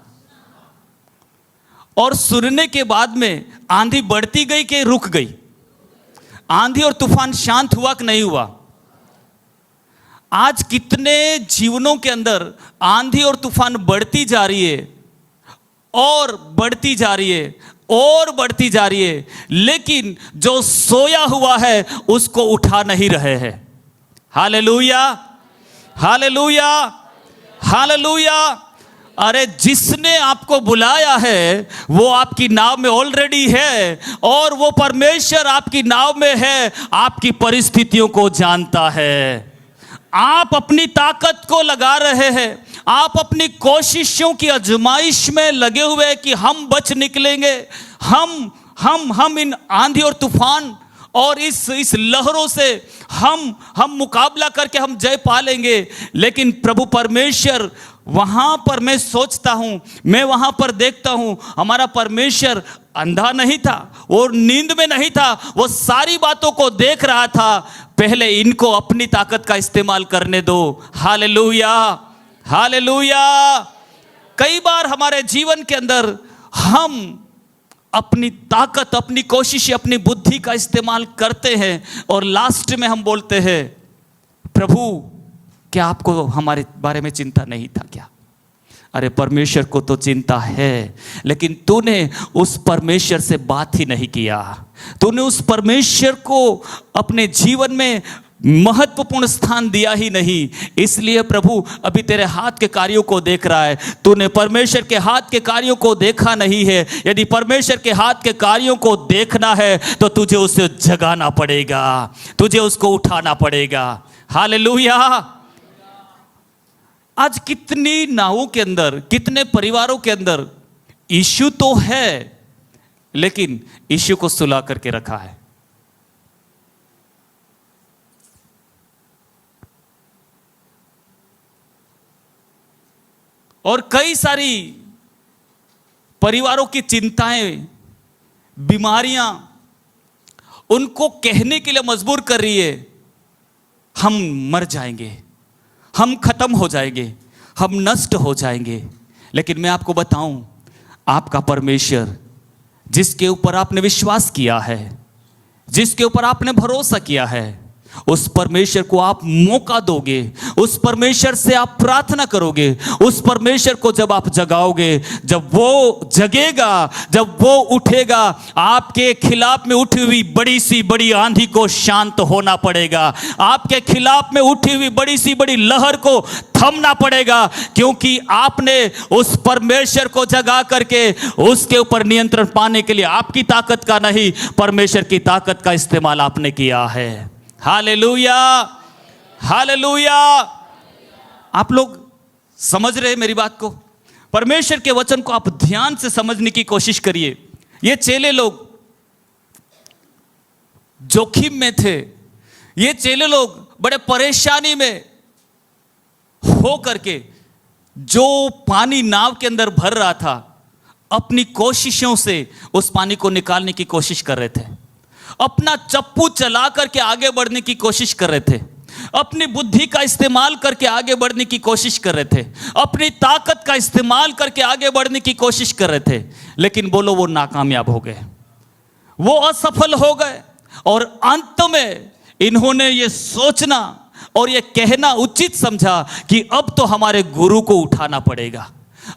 और सुनने के बाद में आंधी बढ़ती गई कि रुक गई? आंधी और तूफान शांत हुआ कि नहीं हुआ? आज कितने जीवनों के अंदर आंधी और तूफान बढ़ती जा रही है और बढ़ती जा रही है और बढ़ती जा रही है, लेकिन जो सोया हुआ है उसको उठा नहीं रहे हैं। Hallelujah, hallelujah, hallelujah. अरे जिसने आपको बुलाया है वो आपकी नाव में ऑलरेडी है और वो परमेश्वर आपकी नाव में है, आपकी परिस्थितियों को जानता है। आप अपनी ताकत को लगा रहे हैं, आप अपनी कोशिशों की आजमाइश में लगे हुए हैं कि हम बच निकलेंगे, हम इन आंधी और तूफान और इस लहरों से हम मुकाबला करके हम जय पा लेंगे। लेकिन प्रभु परमेश्वर, वहां पर मैं सोचता हूं, मैं वहां पर देखता हूं, हमारा परमेश्वर अंधा नहीं था, वो नींद में नहीं था, वो सारी बातों को देख रहा था। पहले इनको अपनी ताकत का इस्तेमाल करने दो। Hallelujah, hallelujah. कई बार हमारे जीवन के अंदर हम अपनी ताकत, अपनी कोशिश, अपनी बुद्धि का इस्तेमाल करते हैं और लास्ट में हम बोलते हैं, प्रभु क्या आपको हमारे बारे में चिंता नहीं था क्या? अरे परमेश्वर को तो चिंता है, लेकिन तूने उस परमेश्वर से बात ही नहीं किया। तूने उस परमेश्वर को अपने जीवन में महत्वपूर्ण स्थान दिया ही नहीं। इसलिए प्रभु अभी तेरे हाथ के कार्यों को देख रहा है। तूने परमेश्वर के हाथ के कार्यों को देखा नहीं है। यदि परमेश्वर के हाथ के कार्यों को देखना है तो तुझे उसे जगाना पड़ेगा, तुझे उसको उठाना पड़ेगा। हालेलुया। आज कितनी नावों के अंदर, कितने परिवारों के अंदर यीशु तो है, लेकिन यीशु को सुला करके रखा है। और कई सारी परिवारों की चिंताएं, बीमारियां उनको कहने के लिए मजबूर कर रही है, हम मर जाएंगे, हम खत्म हो जाएंगे, हम नष्ट हो जाएंगे। लेकिन मैं आपको बताऊं, आपका परमेश्वर जिसके ऊपर आपने विश्वास किया है, जिसके ऊपर आपने भरोसा किया है, उस परमेश्वर को आप मौका दोगे, उस परमेश्वर से आप प्रार्थना करोगे, उस परमेश्वर को जब आप जगाओगे, जब वो जगेगा, जब वो उठेगा, आपके खिलाफ में उठी हुई बड़ी सी बड़ी आंधी को शांत होना पड़ेगा। आपके खिलाफ में उठी हुई बड़ी सी बड़ी लहर को थमना पड़ेगा, क्योंकि आपने उस परमेश्वर को जगा करके उसके ऊपर नियंत्रण पाने के लिए आपकी ताकत का नहीं, परमेश्वर की ताकत का इस्तेमाल आपने किया है। Hallelujah, hallelujah. आप लोग समझ रहे हैं मेरी बात को? परमेश्वर के वचन को आप ध्यान से समझने की कोशिश करिए। ये चेले लोग जोखिम में थे, ये चेले लोग बड़े परेशानी में हो करके, जो पानी नाव के अंदर भर रहा था, अपनी कोशिशों से उस पानी को निकालने की कोशिश कर रहे थे, अपना चप्पू चला करके आगे बढ़ने की कोशिश कर रहे थे, अपनी बुद्धि का इस्तेमाल करके आगे बढ़ने की कोशिश कर रहे थे, अपनी ताकत का इस्तेमाल करके आगे बढ़ने की कोशिश कर रहे थे। लेकिन बोलो, वो नाकामयाब हो गए, वो असफल हो गए। और अंत में इन्होंने ये सोचना और ये कहना उचित समझा कि अब तो हमारे गुरु को उठाना पड़ेगा,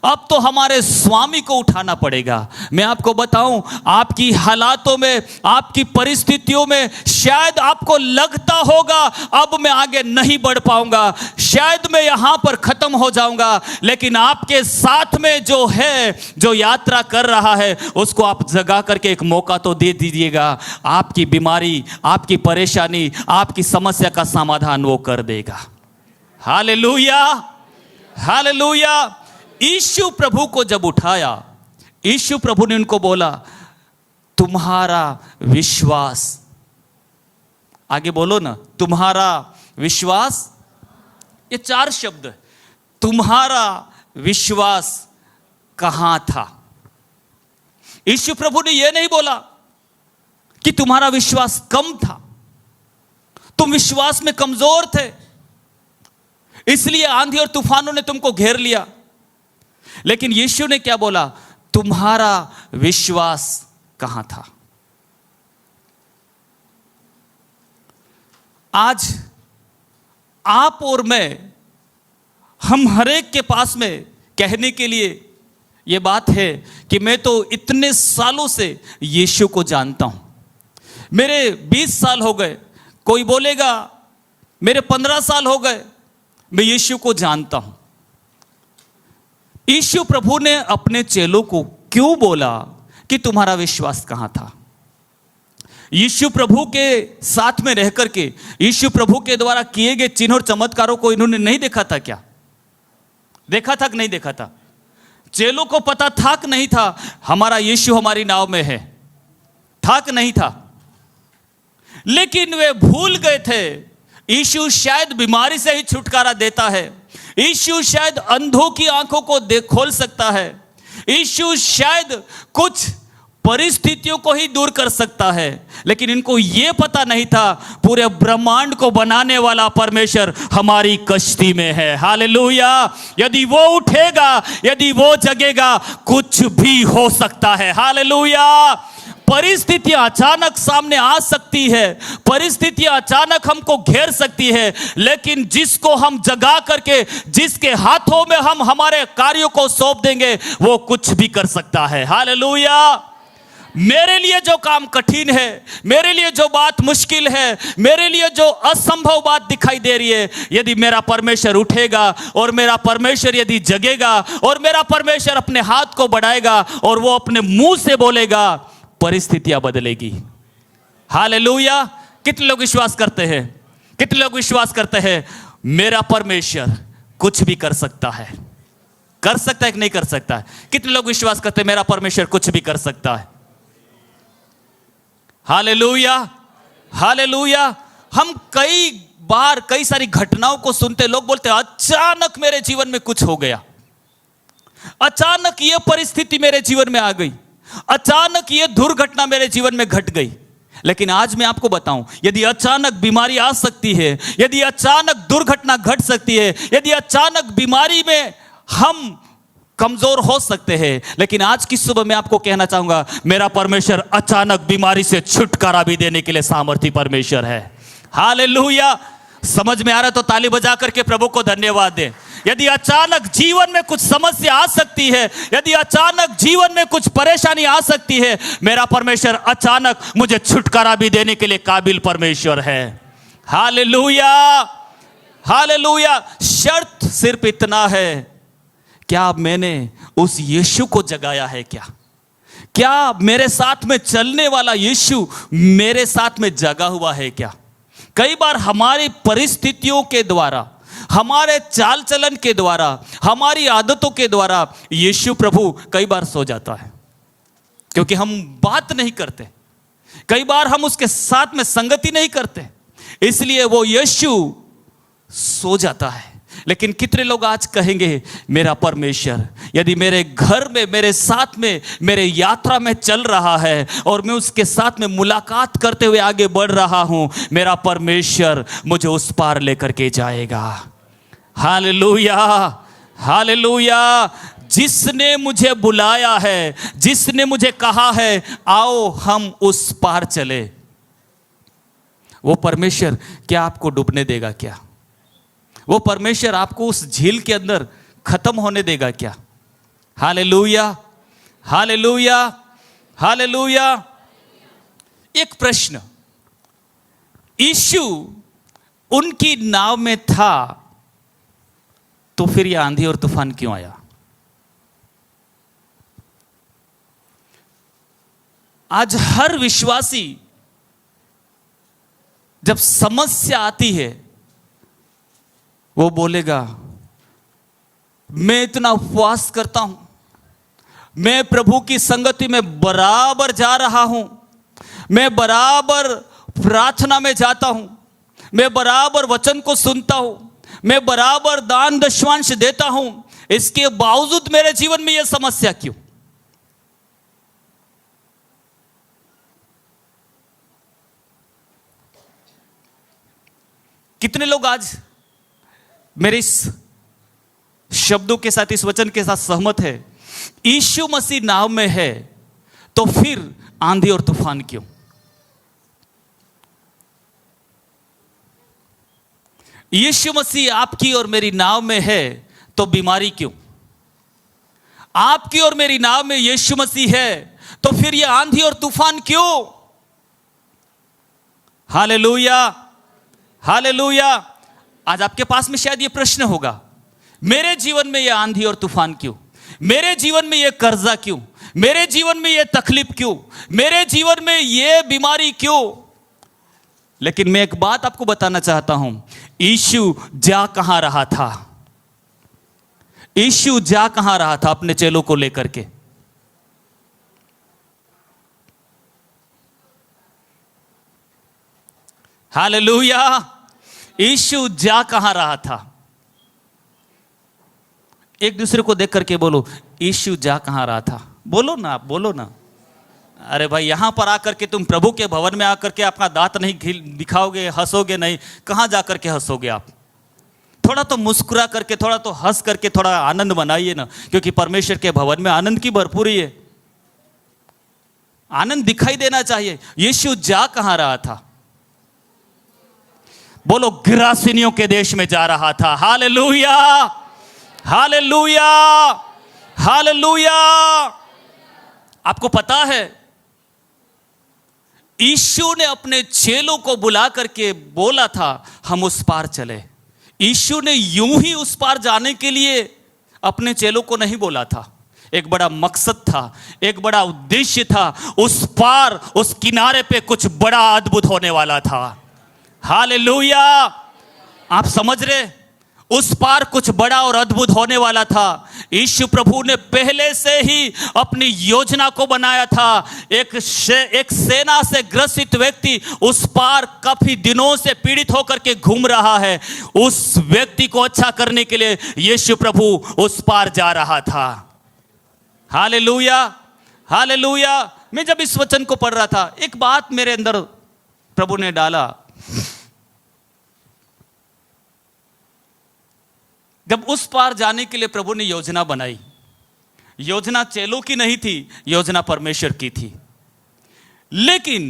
अब तो हमारे स्वामी को उठाना पड़ेगा। मैं आपको बताऊं, आपकी हालातों में, आपकी परिस्थितियों में शायद आपको लगता होगा अब मैं आगे नहीं बढ़ पाऊंगा, शायद मैं यहां पर खत्म हो जाऊंगा, लेकिन आपके साथ में जो है, जो यात्रा कर रहा है, उसको आप जगा करके एक मौका तो दे दीजिएगा। आपकी बीमारी, आपकी परेशानी, आपकी समस्या का समाधान वो कर देगा। Hallelujah, hallelujah. यीशु प्रभु को जब उठाया, यीशु प्रभु ने उनको बोला, तुम्हारा विश्वास, आगे बोलो ना, तुम्हारा विश्वास। ये 4 शब्द, तुम्हारा विश्वास कहां था। यीशु प्रभु ने यह नहीं बोला कि तुम्हारा विश्वास कम था, तुम विश्वास में कमजोर थे, इसलिए आंधी और तूफानों ने तुमको घेर लिया। लेकिन यीशु ने क्या बोला, तुम्हारा विश्वास कहां था। आज आप और मैं, हम हर एक के पास में कहने के लिए यह बात है कि मैं तो इतने सालों से यीशु को जानता हूं, मेरे 20 साल हो गए, कोई बोलेगा मेरे 15 साल हो गए, मैं यीशु को जानता हूं। यीशु प्रभु ने अपने चेलों को क्यों बोला कि तुम्हारा विश्वास कहां था। यीशु प्रभु के साथ में रह करके यीशु प्रभु के द्वारा किए गए चिन्ह और चमत्कारों को इन्होंने नहीं देखा था क्या? देखा था कि नहीं देखा था? चेलों को पता था कि नहीं था हमारा यीशु हमारी नाव में है? था कि नहीं था? लेकिन वे भूल गए थे यीशु शायद बीमारी से ही छुटकारा देता है, यीशु शायद अंधों की आंखों को खोल सकता है, यीशु शायद कुछ परिस्थितियों को ही दूर कर सकता है। लेकिन इनको यह पता नहीं था पूरे ब्रह्मांड को बनाने वाला परमेश्वर हमारी कश्ती में है। हालेलुया। यदि वो उठेगा, यदि वो जगेगा, कुछ भी हो सकता है। हालेलुया। परिस्थितियां अचानक सामने आ सकती है, परिस्थितियां अचानक हमको घेर सकती है, लेकिन जिसको हम जगा करके, जिसके हाथों में हम हमारे कार्यों को सौंप देंगे, वो कुछ भी कर सकता है। हालेलुया। मेरे लिए जो काम कठिन है, मेरे लिए जो बात मुश्किल है, मेरे लिए जो असंभव बात दिखाई दे रही है, यदि मेरा परमेश्वर उठेगा और मेरा परमेश्वर यदि जगेगा और मेरा परमेश्वर अपने हाथ को बढ़ाएगा और वो अपने मुंह से बोलेगा, परिस्थितियां बदलेगी। हालेलुया। कितने लोग विश्वास करते हैं? कितने लोग विश्वास करते हैं मेरा परमेश्वर कुछ भी कर सकता है? कर सकता है कि नहीं कर सकता है? कितने लोग विश्वास करते हैं मेरा परमेश्वर कुछ भी कर सकता है? Hallelujah, hallelujah. हम कई बार कई सारी घटनाओं को सुनते, लोग बोलते हैं अचानक मेरे जीवन में कुछ हो गया, अचानक ये परिस्थिति मेरे जीवन में आ गई, अचानक ये दुर्घटना मेरे जीवन में घट गई। लेकिन आज मैं आपको बताऊं, यदि अचानक बीमारी आ सकती है, यदि अचानक दुर्घटना घट सकती है, यदि अचानक बीमारी में हम कमजोर हो सकते हैं, लेकिन आज की सुबह मैं आपको कहना चाहूंगा मेरा परमेश्वर अचानक बीमारी से छुटकारा भी देने के लिए सामर्थी परमेश्वर है। हालेलुया। समझ में आ रहा है तो ताली बजा करके प्रभु को धन्यवाद दें। यदि अचानक जीवन में कुछ समस्या आ सकती है, यदि अचानक जीवन में कुछ परेशानी आ सकती है, मेरा परमेश्वर अचानक मुझे छुटकारा भी देने के लिए काबिल परमेश्वर है। Hallelujah, hallelujah. शर्त सिर्फ इतना है, क्या मैंने उस यीशु को जगाया है? क्या मेरे साथ में चलने वाला यीशु मेरे साथ में जगा हुआ है क्या? कई बार हमारी परिस्थितियों के द्वारा, हमारे चाल चलन के द्वारा, हमारी आदतों के द्वारा यीशु प्रभु कई बार सो जाता है, क्योंकि हम बात नहीं करते, कई बार हम उसके साथ में संगति नहीं करते, इसलिए वो यीशु सो जाता है। लेकिन कितने लोग आज कहेंगे मेरा परमेश्वर यदि मेरे घर में, मेरे साथ में, मेरे यात्रा में चल रहा है और मैं उसके साथ में मुलाकात करते हुए आगे बढ़ रहा हूं, मेरा परमेश्वर मुझे उस पार लेकर के जाएगा। Hallelujah, hallelujah. जिसने मुझे बुलाया है, जिसने मुझे कहा है आओ हम उस पार चले, वो परमेश्वर क्या आपको डूबने देगा क्या? वो परमेश्वर आपको उस झील के अंदर खत्म होने देगा क्या? Hallelujah, hallelujah, hallelujah. एक प्रश्न, यीशु उनकी नाव में था तो फिर यह आंधी और तूफान क्यों आया? आज हर विश्वासी जब समस्या आती है वो बोलेगा, मैं इतना उपवास करता हूं, मैं प्रभु की संगति में बराबर जा रहा हूं, मैं बराबर प्रार्थना में जाता हूं, मैं बराबर वचन को सुनता हूं, मैं बराबर दान दशवांश देता हूं, इसके बावजूद मेरे जीवन में यह समस्या क्यों? कितने लोग आज मेरे इस शब्दों के साथ, इस वचन के साथ सहमत है? यीशु मसीह नाव में है तो फिर आंधी और तूफान क्यों? यीशु मसीह आपकी और मेरी नाव में है तो बीमारी क्यों? आपकी और मेरी नाव में यीशु मसीह है तो फिर यह आंधी और तूफान क्यों? Hallelujah, hallelujah. आज आपके पास में शायद यह प्रश्न होगा, मेरे जीवन में यह आंधी और तूफान क्यों? मेरे जीवन में यह कर्जा क्यों? मेरे जीवन में यह तकलीफ क्यों? मेरे जीवन में यह बीमारी क्यों? लेकिन मैं एक बात आपको बताना चाहता हूं, यीशु जा कहां रहा था? यीशु जा कहां रहा था अपने चेलों को लेकर के? हालेलुया। यीशु जा कहां रहा था? एक दूसरे को देख करके बोलो, यीशु जा कहां रहा था? बोलो ना, आप बोलो ना। अरे भाई, यहां पर आकर के तुम प्रभु के भवन में आकर के अपना दांत नहीं दिखाओगे, हंसोगे नहीं, कहां जाकर के हंसोगे आप? थोड़ा तो मुस्कुरा करके, थोड़ा तो हंस करके थोड़ा आनंद मनाइए ना, क्योंकि परमेश्वर के भवन में आनंद की भरपूरी है, आनंद दिखाई देना चाहिए। यीशु जा कहां रहा था? बोलो, गिरासिनियों के देश में जा रहा था। Hallelujah, hallelujah, hallelujah. आपको पता है, यीशु ने अपने चेलों को बुला करके बोला था, हम उस पार चले। यीशु ने यूं ही उस पार जाने के लिए अपने चेलों को नहीं बोला था, एक बड़ा मकसद था, एक बड़ा उद्देश्य था। उस पार, उस किनारे पे कुछ बड़ा अद्भुत होने वाला था। हालेलुया। आप समझ रहे? उस पार कुछ बड़ा और अद्भुत होने वाला था। यीशु प्रभु ने पहले से ही अपनी योजना को बनाया था। एक सेना से ग्रसित व्यक्ति उस पार काफी दिनों से पीड़ित होकर के घूम रहा है, उस व्यक्ति को अच्छा करने के लिए यीशु प्रभु उस पार जा रहा था। Hallelujah, hallelujah. मैं जब इस वचन को पढ़ रहा था, एक बात मेरे अंदर प्रभु ने डाला। जब उस पार जाने के लिए प्रभु ने योजना बनाई, योजना चेलों की नहीं थी, योजना परमेश्वर की थी। लेकिन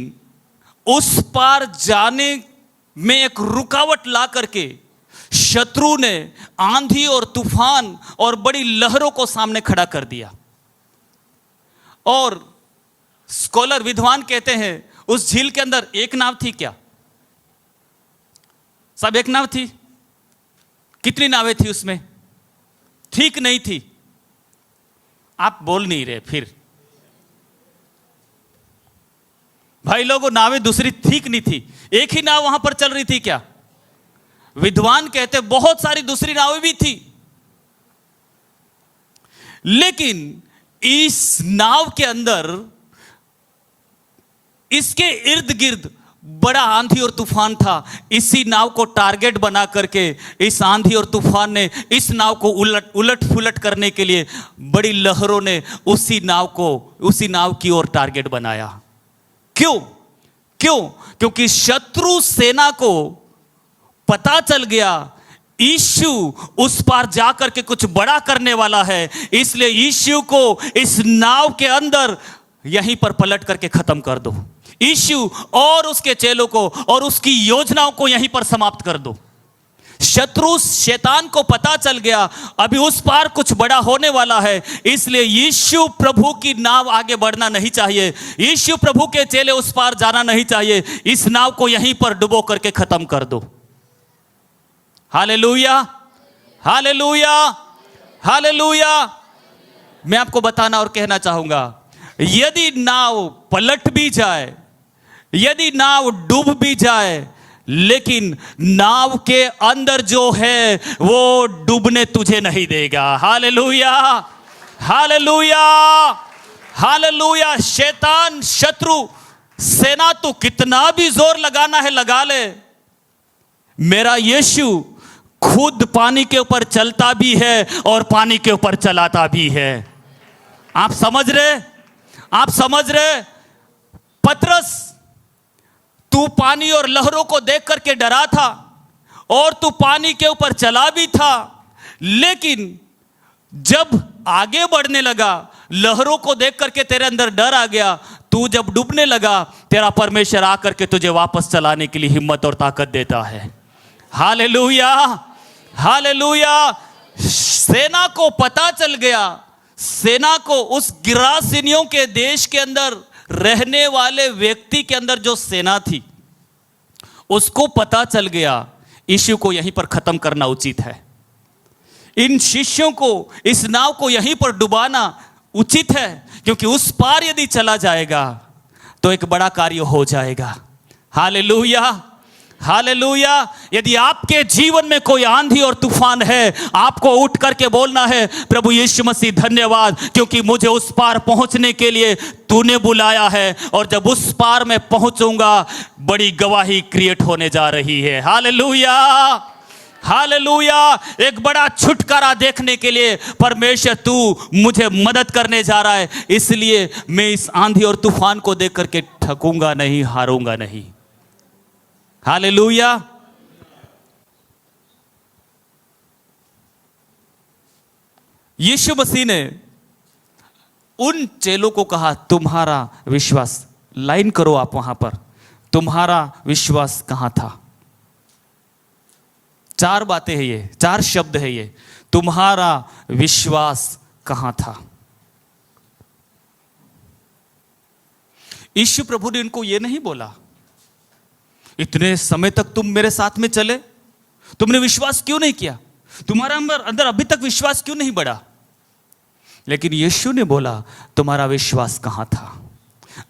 उस पार जाने में एक रुकावट ला करके शत्रु ने आंधी और तूफान और बड़ी लहरों को सामने खड़ा कर दिया। और स्कॉलर, विद्वान कहते हैं, उस झील के अंदर एक नाव थी क्या? सब एक नाव थी? कितनी नावें थी उसमें? ठीक नहीं थी। आप बोल नहीं रहे फिर भाई लोगों, नावें दूसरी ठीक नहीं थी, एक ही नाव वहां पर चल रही थी क्या? विद्वान कहते बहुत सारी दूसरी नावें भी थी। लेकिन इस नाव के अंदर, इसके इर्द गिर्द बड़ा आंधी और तूफान था। इसी नाव को टारगेट बना करके इस आंधी और तूफान ने इस नाव को उलट फुलट करने के लिए बड़ी लहरों ने उसी नाव की ओर टारगेट बनाया। क्यों? क्योंकि शत्रु सेना को पता चल गया यीशु उस पार जाकर के कुछ बड़ा करने वाला है, इसलिए यीशु को इस नाव के अंदर यहीं पर पलट करके खत्म कर दो। यीशु और उसके चेलों को और उसकी योजनाओं को यहीं पर समाप्त कर दो। शत्रु शैतान को पता चल गया अभी उस पार कुछ बड़ा होने वाला है, इसलिए यीशु प्रभु की नाव आगे बढ़ना नहीं चाहिए, यीशु प्रभु के चेले उस पार जाना नहीं चाहिए, इस नाव को यहीं पर डुबो करके खत्म कर दो। Hallelujah, hallelujah, hallelujah. मैं आपको बताना और कहना चाहूंगा, यदि नाव पलट भी जाए, यदि नाव डूब भी जाए, लेकिन नाव के अंदर जो है वो डूबने तुझे नहीं देगा। Hallelujah, hallelujah, hallelujah. शैतान शत्रु सेना तो कितना भी जोर लगाना है लगा ले, मेरा यीशु खुद पानी के ऊपर चलता भी है और पानी के ऊपर चलाता भी है। आप समझ रहे, आप समझ रहे। पतरस, तू पानी और लहरों को देख करके डरा था और तू पानी के ऊपर चला भी था, लेकिन जब आगे बढ़ने लगा, लहरों को देख करके तेरे अंदर डर आ गया, तू जब डूबने लगा, तेरा परमेश्वर आकर के तुझे वापस चलाने के लिए हिम्मत और ताकत देता है। Hallelujah, hallelujah. सेना को पता चल गया, सेना को, उस गिरासिनियों के देश के अंदर रहने वाले व्यक्ति के अंदर जो सेना थी, उसको पता चल गया यीशु को यहीं पर खत्म करना उचित है, इन शिष्यों को, इस नाव को यहीं पर डुबाना उचित है, क्योंकि उस पार यदि चला जाएगा तो एक बड़ा कार्य हो जाएगा। Hallelujah, hallelujah. यदि आपके जीवन में कोई आंधी और तूफान है, आपको उठ करके बोलना है, प्रभु यीशु मसीह धन्यवाद, क्योंकि मुझे उस पार पहुंचने के लिए तूने बुलाया है, और जब उस पार मैं पहुंचूंगा बड़ी गवाही क्रिएट होने जा रही है। Hallelujah, hallelujah. एक बड़ा छुटकारा देखने के लिए परमेश्वर तू मुझे मदद करने जा रहा है, इसलिए मैं इस आंधी और तूफान को देख करके थकूंगा नहीं, हारूंगा नहीं। हालेलुया। यीशु मसीह ने उन चेलों को कहा, तुम्हारा विश्वास, लाइन करो आप वहां पर, तुम्हारा विश्वास कहां था। चार बातें हैं ये, चार शब्द है ये, तुम्हारा विश्वास कहां था। यीशु प्रभु ने इनको ये नहीं बोला, इतने समय तक तुम मेरे साथ में चले, तुमने विश्वास क्यों नहीं किया, तुम्हारा अंदर अभी तक विश्वास क्यों नहीं बढ़ा। लेकिन यीशु ने बोला, तुम्हारा विश्वास कहां था।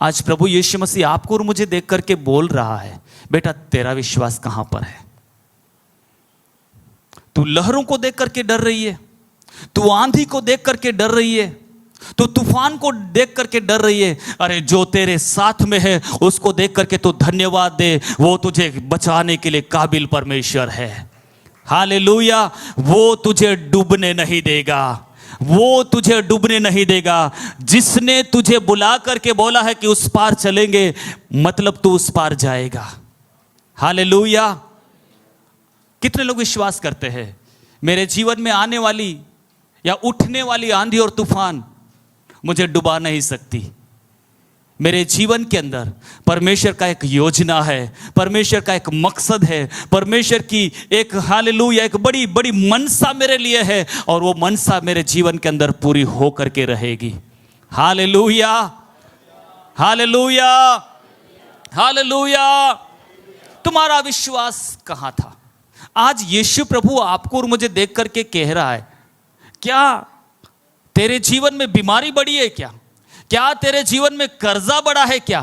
आज प्रभु यीशु मसीह आपको और मुझे देख करके बोल रहा है, बेटा तेरा विश्वास कहां पर है। तू लहरों को देख करके डर रही है, तू आंधी को देख करके डर रही है, तो तूफान को देख करके डर रही है। अरे जो तेरे साथ में है उसको देख करके तू धन्यवाद दे, वो तुझे बचाने के लिए काबिल परमेश्वर है। हालेलुया। वो तुझे डूबने नहीं देगा, वो तुझे डूबने नहीं देगा। जिसने तुझे बुला करके बोला है कि उस पार चलेंगे, मतलब तू उस पार जाएगा। हालेलुया। कितने लोग विश्वास करते हैं मेरे जीवन में आने वाली या उठने वाली आंधी और तूफान मुझे डुबा नहीं सकती। मेरे जीवन के अंदर परमेश्वर का एक योजना है, परमेश्वर का एक मकसद है, परमेश्वर की एक, हालेलुया, एक बड़ी बड़ी मनसा मेरे लिए है, और वो मनसा मेरे जीवन के अंदर पूरी हो करके रहेगी। Hallelujah, hallelujah, hallelujah. तुम्हारा विश्वास कहां था। आज यीशु प्रभु आपको और मुझे देख करके कह रहा है, क्या तेरे जीवन में बीमारी बढ़ी है क्या, क्या तेरे जीवन में कर्जा बढ़ा है क्या,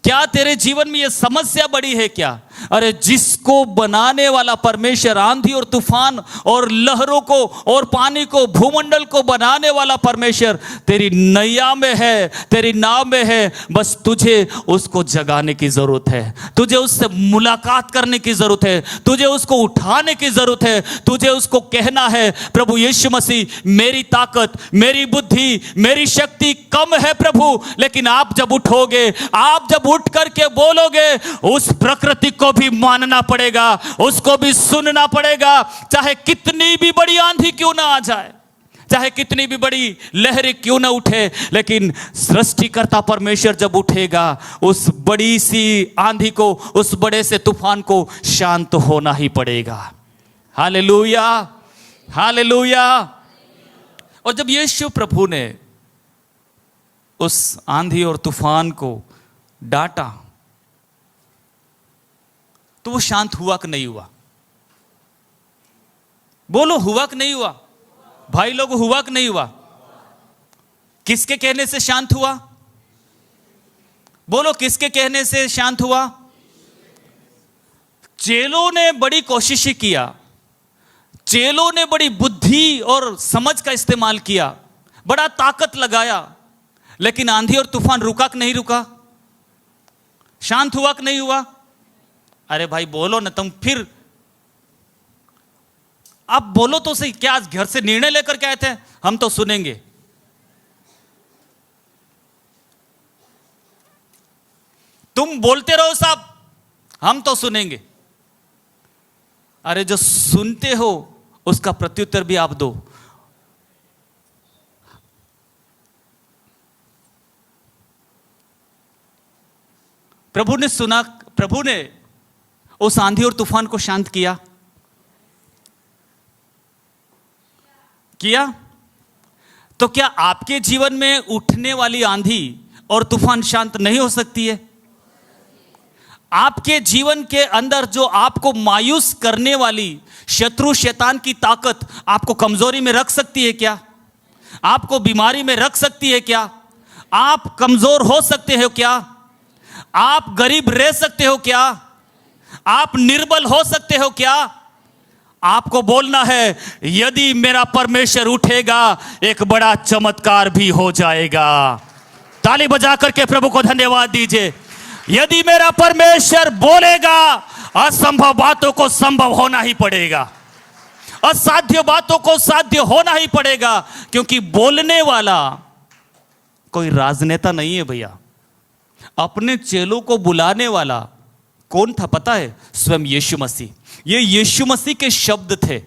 क्या तेरे जीवन में यह समस्या बढ़ी है क्या। अरे जिसको बनाने वाला परमेश्वर, आंधी और तूफान और लहरों को और पानी को, भूमंडल को बनाने वाला परमेश्वर तेरी नैया में है, तेरी नाव में है। बस तुझे उसको जगाने की जरूरत है, तुझे उससे मुलाकात करने की जरूरत है, तुझे उसको उठाने की जरूरत है, तुझे उसको कहना है, प्रभु यीशु मसीह, मेरी ताकत, मेरी बुद्धि, मेरी शक्ति कम है प्रभु, लेकिन आप जब उठोगे, आप जब उठ करके बोलोगे, उस प्रकृति को भी मानना पड़ेगा, उसको भी सुनना पड़ेगा। चाहे कितनी भी बड़ी आंधी क्यों ना आ जाए, चाहे कितनी भी बड़ी लहरें क्यों ना उठे, लेकिन सृष्टिकर्ता परमेश्वर जब उठेगा, उस बड़ी सी आंधी को, उस बड़े से तूफान को शांत होना ही पड़ेगा। Hallelujah, hallelujah. और जब यीशु प्रभु ने उस आंधी और तूफान को डांटा तो वो शांत हुआ कि नहीं हुआ? बोलो, हुआ कि नहीं हुआ? भाई लोग, हुआ कि नहीं हुआ? किसके कहने से शांत हुआ? बोलो, किसके कहने से शांत हुआ? चेलों ने बड़ी कोशिश किया, चेलों ने बड़ी बुद्धि और समझ का इस्तेमाल किया, बड़ा ताकत लगाया, लेकिन आंधी और तूफान रुका कि नहीं रुका? शांत हुआ कि नहीं हुआ? अरे भाई बोलो ना तुम, फिर आप बोलो तो सही। क्या आज घर से निर्णय लेकर के आए थे? हम तो सुनेंगे। तुम बोलते रहो साहब, हम तो सुनेंगे। अरे जो सुनते हो उसका प्रत्युत्तर भी आप दो। प्रभु ने सुना, प्रभु ने उस आंधी और तूफान को शांत किया। तो क्या आपके जीवन में उठने वाली आंधी और तूफान शांत नहीं हो सकती है? आपके जीवन के अंदर जो आपको मायूस करने वाली शत्रु शैतान की ताकत आपको कमजोरी में रख सकती है क्या? आपको बीमारी में रख सकती है क्या? आप कमजोर हो सकते हो क्या? आप गरीब रह सकते हो क्या? आप निर्बल हो सकते हो क्या? आपको बोलना है, यदि मेरा परमेश्वर उठेगा एक बड़ा चमत्कार भी हो जाएगा। ताली बजा करके प्रभु को धन्यवाद दीजिए। यदि मेरा परमेश्वर बोलेगा, असंभव बातों को संभव होना ही पड़ेगा, असाध्य बातों को साध्य होना ही पड़ेगा, क्योंकि बोलने वाला कोई राजनेता नहीं है भैया। अपने चेलों को बुलाने वाला कौन था पता है? स्वयं यीशु मसीह। ये यीशु मसीह के शब्द थे।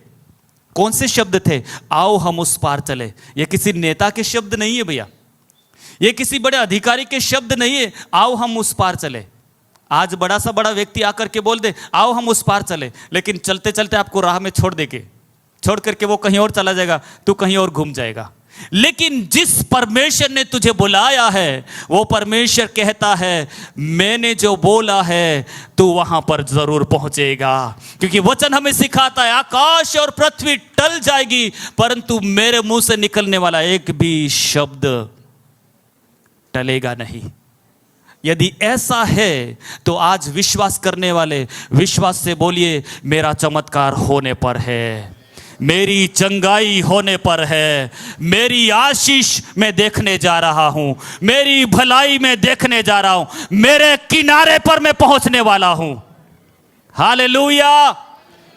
कौन से शब्द थे? आओ हम उस पार चले। ये किसी नेता के शब्द नहीं है भैया, ये किसी बड़े अधिकारी के शब्द नहीं है। आओ हम उस पार चले। आज बड़ा सा बड़ा व्यक्ति आकर के बोल दे आओ हम उस पार चले, लेकिन चलते चलते आपको राह में छोड़ करके वो कहीं और चला जाएगा, तू कहीं और घूम जाएगा। लेकिन जिस परमेश्वर ने तुझे बुलाया है, वो परमेश्वर कहता है मैंने जो बोला है तू वहां पर जरूर पहुंचेगा। क्योंकि वचन हमें सिखाता है आकाश और पृथ्वी टल जाएगी, परंतु मेरे मुंह से निकलने वाला एक भी शब्द टलेगा नहीं। यदि ऐसा है तो आज विश्वास करने वाले विश्वास से बोलिए, मेरा चमत्कार होने पर है, मेरी चंगाई होने पर है, मेरी आशीष मैं देखने जा रहा हूं, मेरी भलाई मैं देखने जा रहा हूं, मेरे किनारे पर मैं पहुंचने वाला हूं। हालेलुया।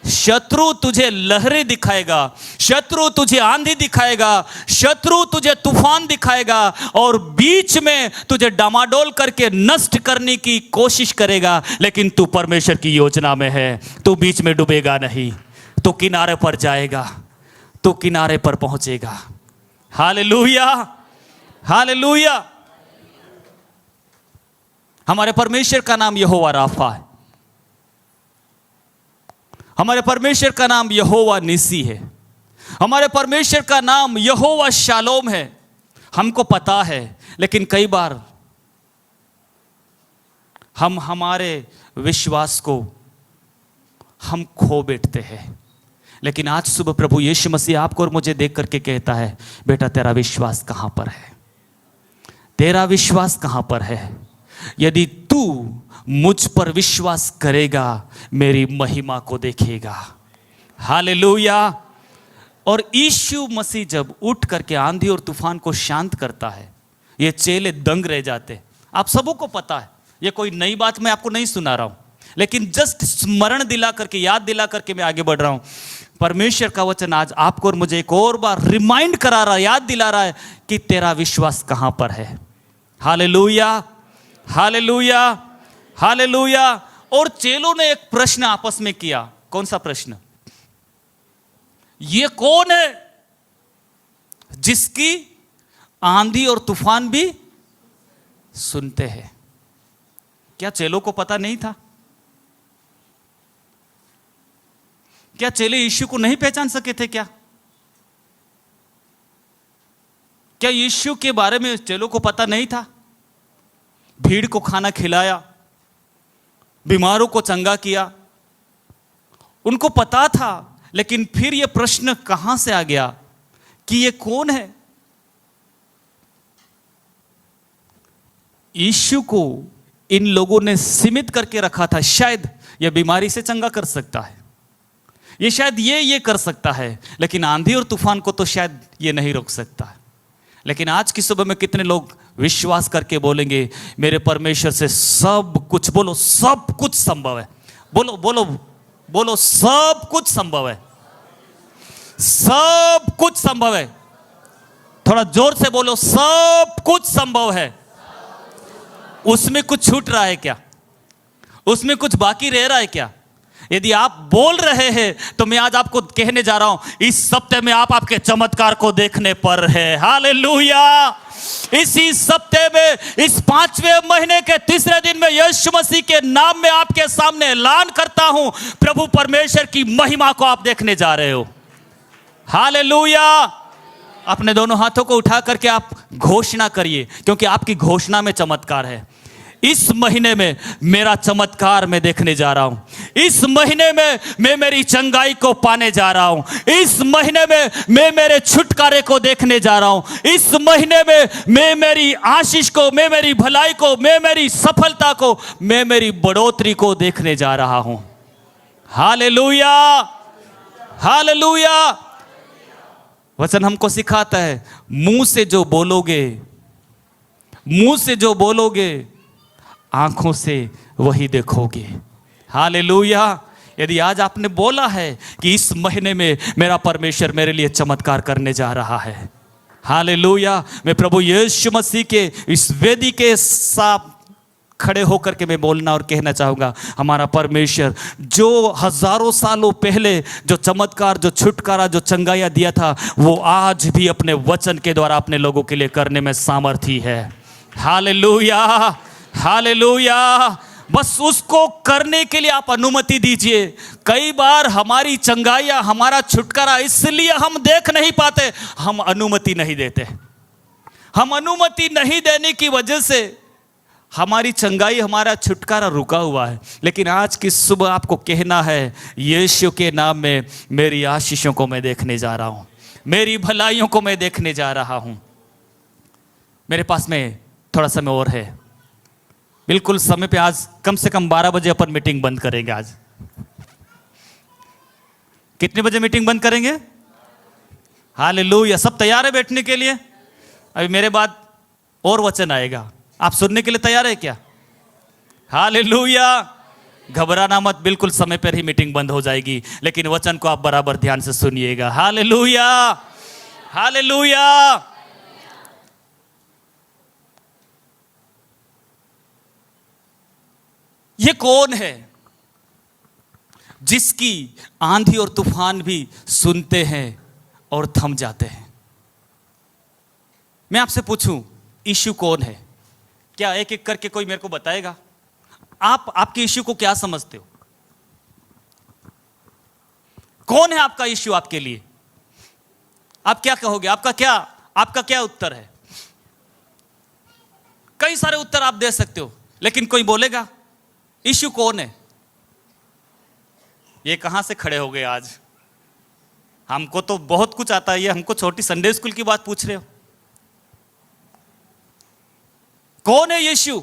शत्रु तुझे लहरें दिखाएगा, शत्रु तुझे आंधी दिखाएगा, शत्रु तुझे तूफान दिखाएगा और बीच में तुझे डामाडोल करके नष्ट करने की कोशिश करेगा, लेकिन तू परमेश्वर की योजना में है, तू बीच में डूबेगा नहीं, तो किनारे पर जाएगा, तो किनारे पर पहुंचेगा। Hallelujah, hallelujah. हमारे परमेश्वर का नाम यहोवा राफा है, हमारे परमेश्वर का नाम यहोवा निसी है, हमारे परमेश्वर का नाम यहोवा शालोम है। हमको पता है, लेकिन कई बार हम हमारे विश्वास को हम खो बैठते हैं। लेकिन आज सुबह प्रभु यीशु मसीह आपको और मुझे देख करके कहता है, बेटा तेरा विश्वास कहां पर है? तेरा विश्वास कहां पर है? यदि तू मुझ पर विश्वास करेगा, मेरी महिमा को देखेगा। हालेलुया। और यीशु मसीह जब उठ करके आंधी और तूफान को शांत करता है, ये चेले दंग रह जाते। आप सबों को पता है, ये कोई नई बात मैं आपको नहीं सुना रहा हूं, लेकिन जस्ट स्मरण दिला करके, याद दिला करके मैं आगे बढ़ रहा हूं। परमेश्वर का वचन आज आपको और मुझे एक और बार रिमाइंड करा रहा है, याद दिला रहा है कि तेरा विश्वास कहां पर है। Hallelujah, hallelujah, hallelujah. और चेलों ने एक प्रश्न आपस में किया। कौन सा प्रश्न? ये कौन है जिसकी आंधी और तूफान भी सुनते हैं? क्या चेलों को पता नहीं था? क्या चेले यीशु को नहीं पहचान सके थे क्या? क्या यीशु के बारे में चेलों को पता नहीं था? भीड़ को खाना खिलाया, बीमारों को चंगा किया, उनको पता था। लेकिन फिर यह प्रश्न कहां से आ गया कि ये कौन है? यीशु को इन लोगों ने सीमित करके रखा था। शायद यह बीमारी से चंगा कर सकता है, ये शायद ये कर सकता है, लेकिन आंधी और तूफान को तो शायद ये नहीं रोक सकता है। लेकिन आज की सुबह में कितने लोग विश्वास करके बोलेंगे मेरे परमेश्वर से सब कुछ, बोलो सब कुछ संभव है। बोलो बोलो बोलो, सब कुछ संभव है, सब कुछ संभव है। थोड़ा जोर से बोलो, सब कुछ संभव है। उसमें कुछ छूट रहा है क्या? उसमें कुछ बाकी रह रहा है क्या? यदि आप बोल रहे हैं तो मैं आज आपको कहने जा रहा हूं, इस सप्ताह में आप आपके चमत्कार को देखने पर है। हालेलुया। इसी सप्ताह में, इस 5वें महीने के तीसरे दिन में यीशु मसीह के नाम में आपके सामने ऐलान करता हूं, प्रभु परमेश्वर की महिमा को आप देखने जा रहे हो। हालेलुया। अपने दोनों हाथों को उठा करके आप घोषणा करिए, क्योंकि आपकी घोषणा में चमत्कार है। इस महीने में मेरा चमत्कार मैं देखने जा रहा हूं। इस महीने में मैं मेरी चंगाई को पाने जा रहा हूं। इस महीने में मैं मेरे छुटकारे को देखने जा रहा हूं। इस महीने में मैं मेरी आशीष को, मैं मेरी भलाई को, मैं मेरी सफलता को, मैं मेरी बढ़ोतरी को देखने जा रहा हूं। Hallelujah, hallelujah. वचन हमको सिखाता है, मुंह से जो बोलोगे, मुंह से जो बोलोगे, आंखों से वही देखोगे। हालेलुया। यदि आज आपने बोला है कि इस महीने में मेरा परमेश्वर मेरे लिए चमत्कार करने जा रहा है, हालेलुया, मैं प्रभु यीशु मसीह के इस वेदी के साथ खड़े होकर के मैं बोलना और कहना चाहूँगा, हमारा परमेश्वर जो हजारों सालों पहले जो चमत्कार, जो छुटकारा, जो चंगाइयाँ दिया था, वो आज भी अपने वचन के द्वारा अपने लोगों के लिए करने में सामर्थी है। Hallelujah, hallelujah. बस उसको करने के लिए आप अनुमति दीजिए। कई बार हमारी चंगाइयाँ, हमारा छुटकारा इसलिए हम देख नहीं पाते, हम अनुमति नहीं देते। हम अनुमति नहीं देने की वजह से हमारी चंगाई, हमारा छुटकारा रुका हुआ है। लेकिन आज की सुबह आपको कहना है, यीशु के नाम में मेरी आशीषों को मैं देखने जा रहा हूँ, मेरी भलाइयों को मैं देखने जा रहा हूँ। मेरे पास में थोड़ा समय और है, बिल्कुल समय पे। आज कम से कम 12 बजे अपन मीटिंग बंद करेंगे। आज कितने बजे मीटिंग बंद करेंगे? हालेलुया। सब तैयार है बैठने के लिए? अभी मेरे बाद और वचन आएगा, आप सुनने के लिए तैयार है क्या? हालेलुया। घबराना मत, बिल्कुल समय पर ही मीटिंग बंद हो जाएगी, लेकिन वचन को आप बराबर ध्यान से सुनिएगा। Hallelujah, hallelujah. ये कौन है जिसकी आंधी और तूफान भी सुनते हैं और थम जाते हैं? मैं आपसे पूछूं, यीशु कौन है? क्या एक एक करके कोई मेरे को बताएगा? आपके यीशु को क्या समझते हो? कौन है आपका यीशु आपके लिए? आप क्या कहोगे? आपका क्या उत्तर है? कई सारे उत्तर आप दे सकते हो, लेकिन कोई बोलेगा यीशु कौन है? ये कहां से खड़े हो गए आज? हमको तो बहुत कुछ आता है, ये हमको छोटी संडे स्कूल की बात पूछ रहे हो? कौन है यीशु?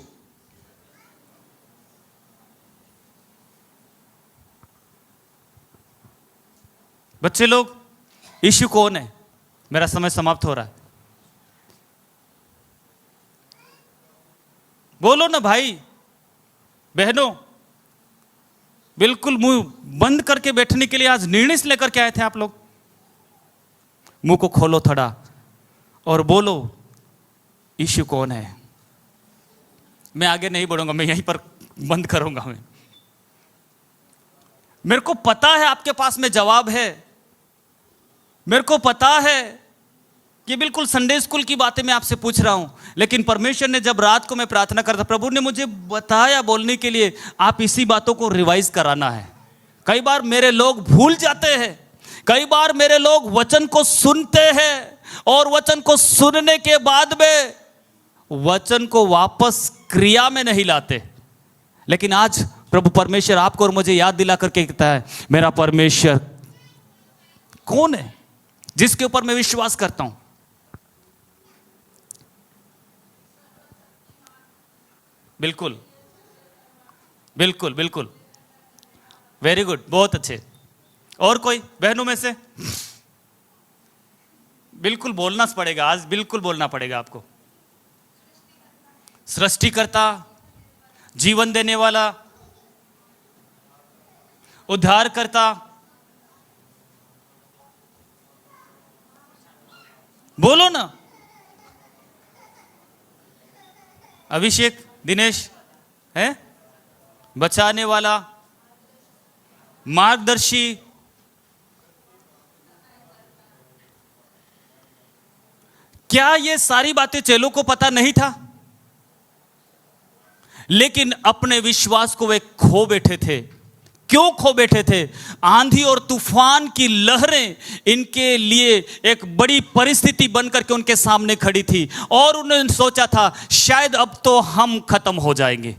बच्चे लोग, यीशु कौन है? मेरा समय समाप्त हो रहा है। बोलो ना भाई बहनों। बिल्कुल मुंह बंद करके बैठने के लिए आज निर्णय से लेकर के आए थे आप लोग। मुंह को खोलो थोड़ा और बोलो, यीशु कौन है? मैं आगे नहीं बढ़ूंगा, मैं यहीं पर बंद करूंगा। मेरे को पता है आपके पास में जवाब है। मेरे को पता है कि बिल्कुल संडे स्कूल की बातें मैं आपसे पूछ रहा हूं, लेकिन परमेश्वर ने जब रात को मैं प्रार्थना करता, प्रभु ने मुझे बताया बोलने के लिए, आप इसी बातों को रिवाइज कराना है। कई बार मेरे लोग भूल जाते हैं, कई बार मेरे लोग वचन को सुनते हैं और वचन को सुनने के बाद में वचन को वापस क्रिया में नहीं लाते। लेकिन आज प्रभु परमेश्वर आपको और मुझे याद दिला करके कहता है, मेरा परमेश्वर कौन है जिसके ऊपर मैं विश्वास करता हूं। बिल्कुल बिल्कुल बिल्कुल, वेरी गुड, बहुत अच्छे। और कोई बहनों में से? बिल्कुल बोलना पड़ेगा आज, बिल्कुल बोलना पड़ेगा आपको। सृष्टिकर्ता, जीवन देने वाला, उद्धारकर्ता, बोलो ना। अभिषेक, दिनेश है, बचाने वाला, मार्गदर्शी, क्या ये सारी बातें चेलों को पता नहीं था? लेकिन अपने विश्वास को वे खो बैठे थे। क्यों खो बैठे थे? आंधी और तूफान की लहरें इनके लिए एक बड़ी परिस्थिति बनकर के उनके सामने खड़ी थी और उन्होंने सोचा था शायद अब तो हम खत्म हो जाएंगे,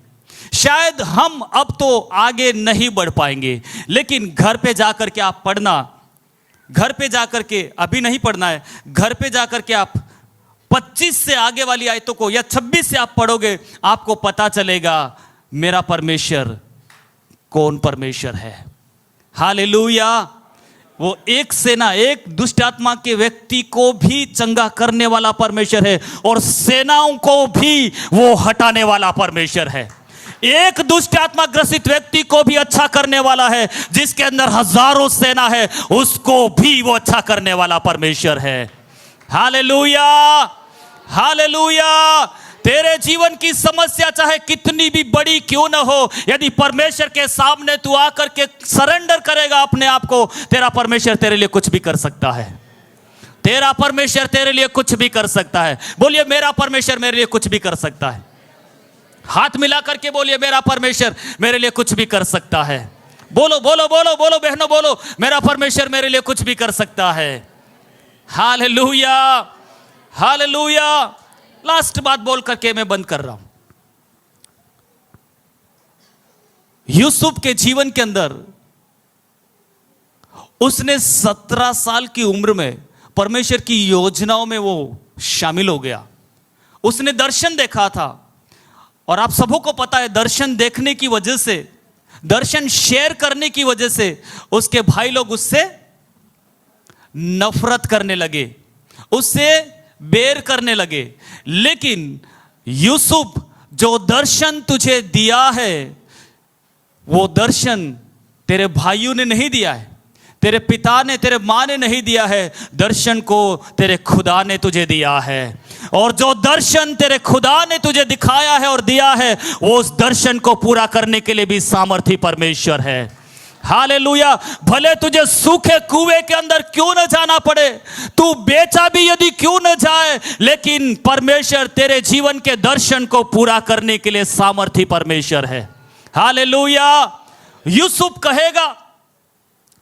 शायद हम अब तो आगे नहीं बढ़ पाएंगे। लेकिन घर पे जाकर के आप पढ़ना, घर पे जाकर के, अभी नहीं पढ़ना है, घर पे जाकर के आप 25 से आगे वाली आयतों को या 26 से आप पढ़ोगे, आपको पता चलेगा मेरा परमेश्वर कौन परमेश्वर है। हालेलुया। वो एक सेना, एक दुष्ट आत्मा के व्यक्ति को भी चंगा करने वाला परमेश्वर है और सेनाओं को भी वो हटाने वाला परमेश्वर है। एक दुष्ट आत्मा ग्रसित व्यक्ति को भी अच्छा करने वाला है, जिसके अंदर हजारों सेना है उसको भी वो अच्छा करने वाला परमेश्वर है। Hallelujah, hallelujah. तेरे जीवन की समस्या चाहे कितनी भी बड़ी क्यों ना हो, यदि परमेश्वर के सामने तू आकर के सरेंडर करेगा अपने आप को, तेरा परमेश्वर तेरे लिए कुछ भी कर सकता है। तेरा परमेश्वर तेरे लिए कुछ भी कर सकता है। बोलिए मेरा परमेश्वर मेरे लिए कुछ भी कर सकता है। हाथ मिला करके बोलिए मेरा परमेश्वर मेरे लिए कुछ भी कर सकता है। बोलो बोलो बोलो बोलो बहनों, बोलो मेरा परमेश्वर मेरे लिए कुछ भी कर सकता है। Hallelujah, hallelujah. लास्ट बात बोल करके मैं बंद कर रहा हूं। यूसुफ के जीवन के अंदर उसने 17 साल की उम्र में परमेश्वर की योजनाओं में वो शामिल हो गया। उसने दर्शन देखा था और आप सबों को पता है दर्शन देखने की वजह से, दर्शन शेयर करने की वजह से उसके भाई लोग उससे नफरत करने लगे, उससे बैर करने लगे। लेकिन यूसुफ, जो दर्शन तुझे दिया है वो दर्शन तेरे भाइयों ने नहीं दिया है, तेरे पिता ने, तेरे माँ ने नहीं दिया है, दर्शन को तेरे खुदा ने तुझे दिया है। और जो दर्शन तेरे खुदा ने तुझे दिखाया है और दिया है, वो उस दर्शन को पूरा करने के लिए भी सामर्थी परमेश्वर है। हालेलुया। भले तुझे सूखे कुएं के अंदर क्यों न जाना पड़े, तू बेचा भी यदि क्यों न जाए, लेकिन परमेश्वर तेरे जीवन के दर्शन को पूरा करने के लिए सामर्थी परमेश्वर है। हालेलुया। यूसुफ कहेगा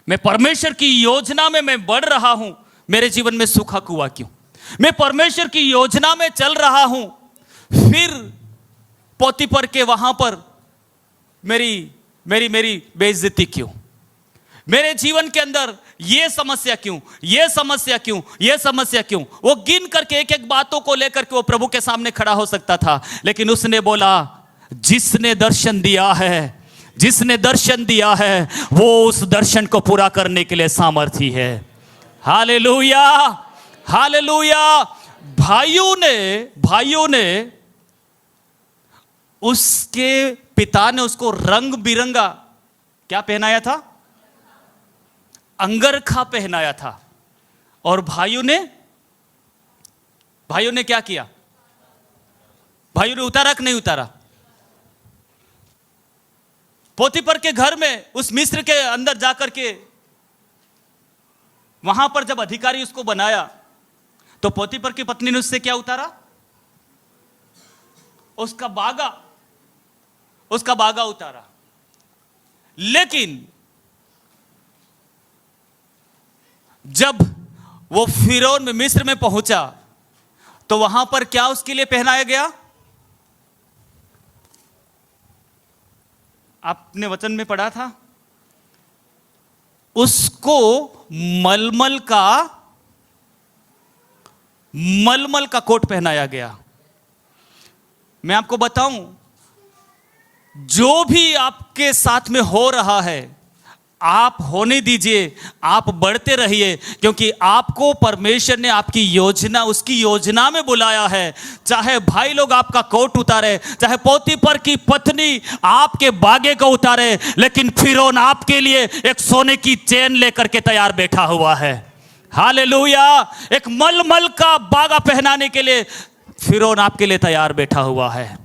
मैं परमेश्वर की योजना में मैं बढ़ रहा हूं, मेरे जीवन में सूखा कुआं क्यों? मैं परमेश्वर की योजना में चल रहा हूं, फिर पोतीफर के वहां पर मेरी बेइज्जती क्यों? मेरे जीवन के अंदर ये समस्या क्यों, ये समस्या क्यों, ये समस्या क्यों? वो गिन करके एक एक बातों को लेकर के वो प्रभु के सामने खड़ा हो सकता था, लेकिन उसने बोला जिसने दर्शन दिया है, जिसने दर्शन दिया है वो उस दर्शन को पूरा करने के लिए सामर्थी है। Hallelujah, hallelujah. भाइयों ने उसके पिता ने उसको रंग बिरंगा क्या पहनाया था? अंगरखा पहनाया था। और भाइयों ने क्या किया? भाइयों ने उतारा कि नहीं उतारा? पोतीफर के घर में, उस मिस्र के अंदर जाकर के, वहां पर जब अधिकारी उसको बनाया तो पोतीफर की पत्नी ने उससे क्या उतारा? उसका बागा उतारा। लेकिन जब वो फिरौन में मिस्र में पहुंचा तो वहां पर क्या उसके लिए पहनाया गया? आपने वचन में पढ़ा था, उसको मलमल का कोट पहनाया गया। मैं आपको बताऊं, जो भी आपके साथ में हो रहा है, आप होने दीजिए, आप बढ़ते रहिए, क्योंकि आपको परमेश्वर ने आपकी योजना, उसकी योजना में बुलाया है। चाहे भाई लोग आपका कोट उतारे, चाहे पोतीफर की पत्नी आपके बागे को उतारे, लेकिन फिरौन आपके लिए एक सोने की चेन लेकर के तैयार बैठा हुआ है। हालेलुया! एक मलमल का बागा पहनाने के लिए फिरौन आपके लिए तैयार बैठा हुआ है।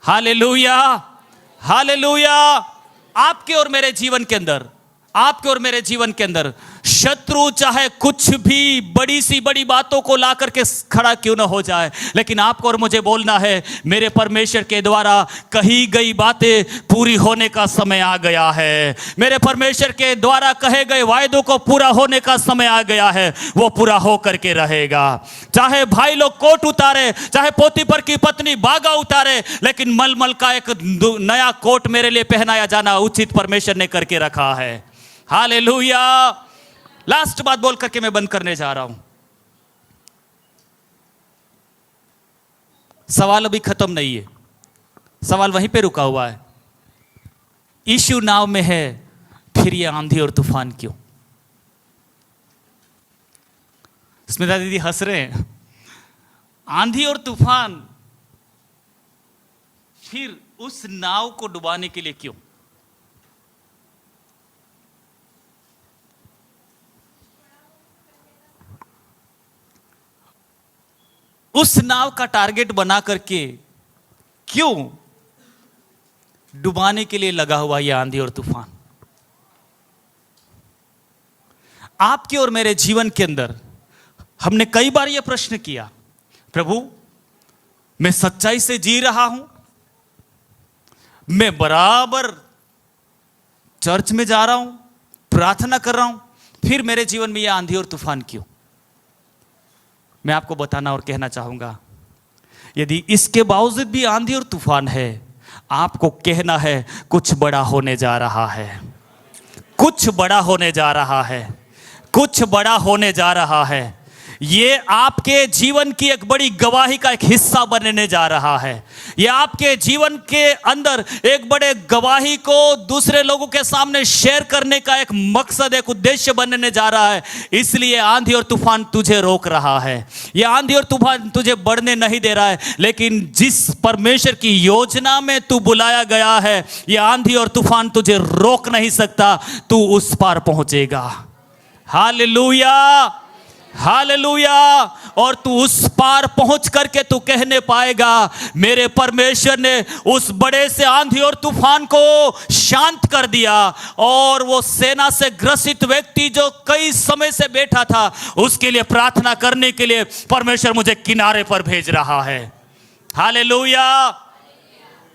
हालेलुया! हालेलुया! आपके और मेरे जीवन के अंदर, आपके और मेरे जीवन के अंदर शत्रु चाहे कुछ भी बड़ी सी बड़ी बातों को ला करके खड़ा क्यों ना हो जाए, लेकिन आपको और मुझे बोलना है, मेरे परमेश्वर के द्वारा कही गई बातें पूरी होने का समय आ गया है। मेरे परमेश्वर के द्वारा कहे गए वायदों को पूरा होने का समय आ गया है, वो पूरा हो करके रहेगा। चाहे भाई लोग कोट उतारे, चाहे पोतीफर की पत्नी बागा उतारे, लेकिन मलमल का एक नया कोट मेरे लिए पहनाया जाना उचित परमेश्वर ने करके रखा है। हालेलुया! लास्ट बात बोल करके मैं बंद करने जा रहा हूं। सवाल अभी खत्म नहीं है, सवाल वहीं पे रुका हुआ है। यीशु नाव में है, फिर ये आंधी और तूफान क्यों? स्मिता दीदी हंस रहे हैं। आंधी और तूफान फिर उस नाव को डुबाने के लिए क्यों? उस नाव का टारगेट बना करके क्यों डुबाने के लिए लगा हुआ यह आंधी और तूफान? आपके और मेरे जीवन के अंदर हमने कई बार यह प्रश्न किया, प्रभु मैं सच्चाई से जी रहा हूं, मैं बराबर चर्च में जा रहा हूं, प्रार्थना कर रहा हूं, फिर मेरे जीवन में यह आंधी और तूफान क्यों? मैं आपको बताना और कहना चाहूंगा, यदि इसके बावजूद भी आंधी और तूफान है, आपको कहना है कुछ बड़ा होने जा रहा है, कुछ बड़ा होने जा रहा है, कुछ बड़ा होने जा रहा है। ये आपके जीवन की एक बड़ी गवाही का एक हिस्सा बनने जा रहा है। ये आपके जीवन के अंदर एक बड़े गवाही को दूसरे लोगों के सामने शेयर करने का एक मकसद, एक उद्देश्य बनने जा रहा है। इसलिए आंधी और तूफान तुझे रोक रहा है, ये आंधी और तूफान तुझे बढ़ने नहीं दे रहा है, लेकिन जिस परमेश्वर की योजना में तू बुलाया गया है, ये आंधी और तूफान तुझे रोक नहीं सकता, तू उस पार पहुंचेगा। हालेलुया! हालेलुया! और तू उस पार पहुंच करके तू कहने पाएगा, मेरे परमेश्वर ने उस बड़े से आंधी और तूफान को शांत कर दिया, और वो सेना से ग्रसित व्यक्ति जो कई समय से बैठा था, उसके लिए प्रार्थना करने के लिए परमेश्वर मुझे किनारे पर भेज रहा है। हालेलुया!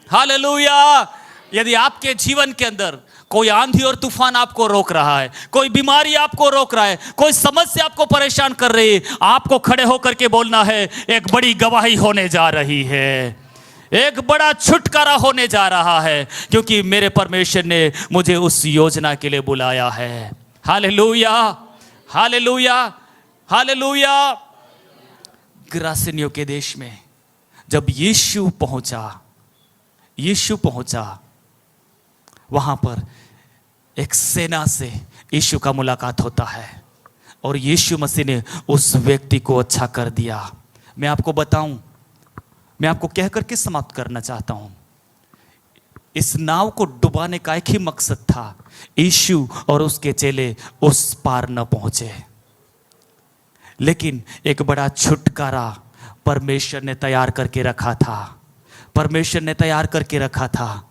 हालेलुया! यदि आपके जीवन के अंदर कोई आंधी और तूफान आपको रोक रहा है, कोई बीमारी आपको रोक रहा है, कोई समस्या आपको परेशान कर रही है, आपको खड़े होकर के बोलना है, एक बड़ी गवाही होने जा रही है, एक बड़ा छुटकारा होने जा रहा है, क्योंकि मेरे परमेश्वर ने मुझे उस योजना के लिए बुलाया है। हालेलुया! हालेलुया! हालेलुया! ग्रासेनियों के देश में जब यीशु पहुंचा, वहां पर एक सेना से यीशु का मुलाकात होता है, और यीशु मसीह ने उस व्यक्ति को अच्छा कर दिया। मैं आपको बताऊं, मैं आपको कह करके समाप्त करना चाहता हूं, इस नाव को डुबाने का एक ही मकसद था, यीशु और उसके चेले उस पार न पहुंचे, लेकिन एक बड़ा छुटकारा परमेश्वर ने तैयार करके रखा था। परमेश्वर ने तैयार करके रखा था।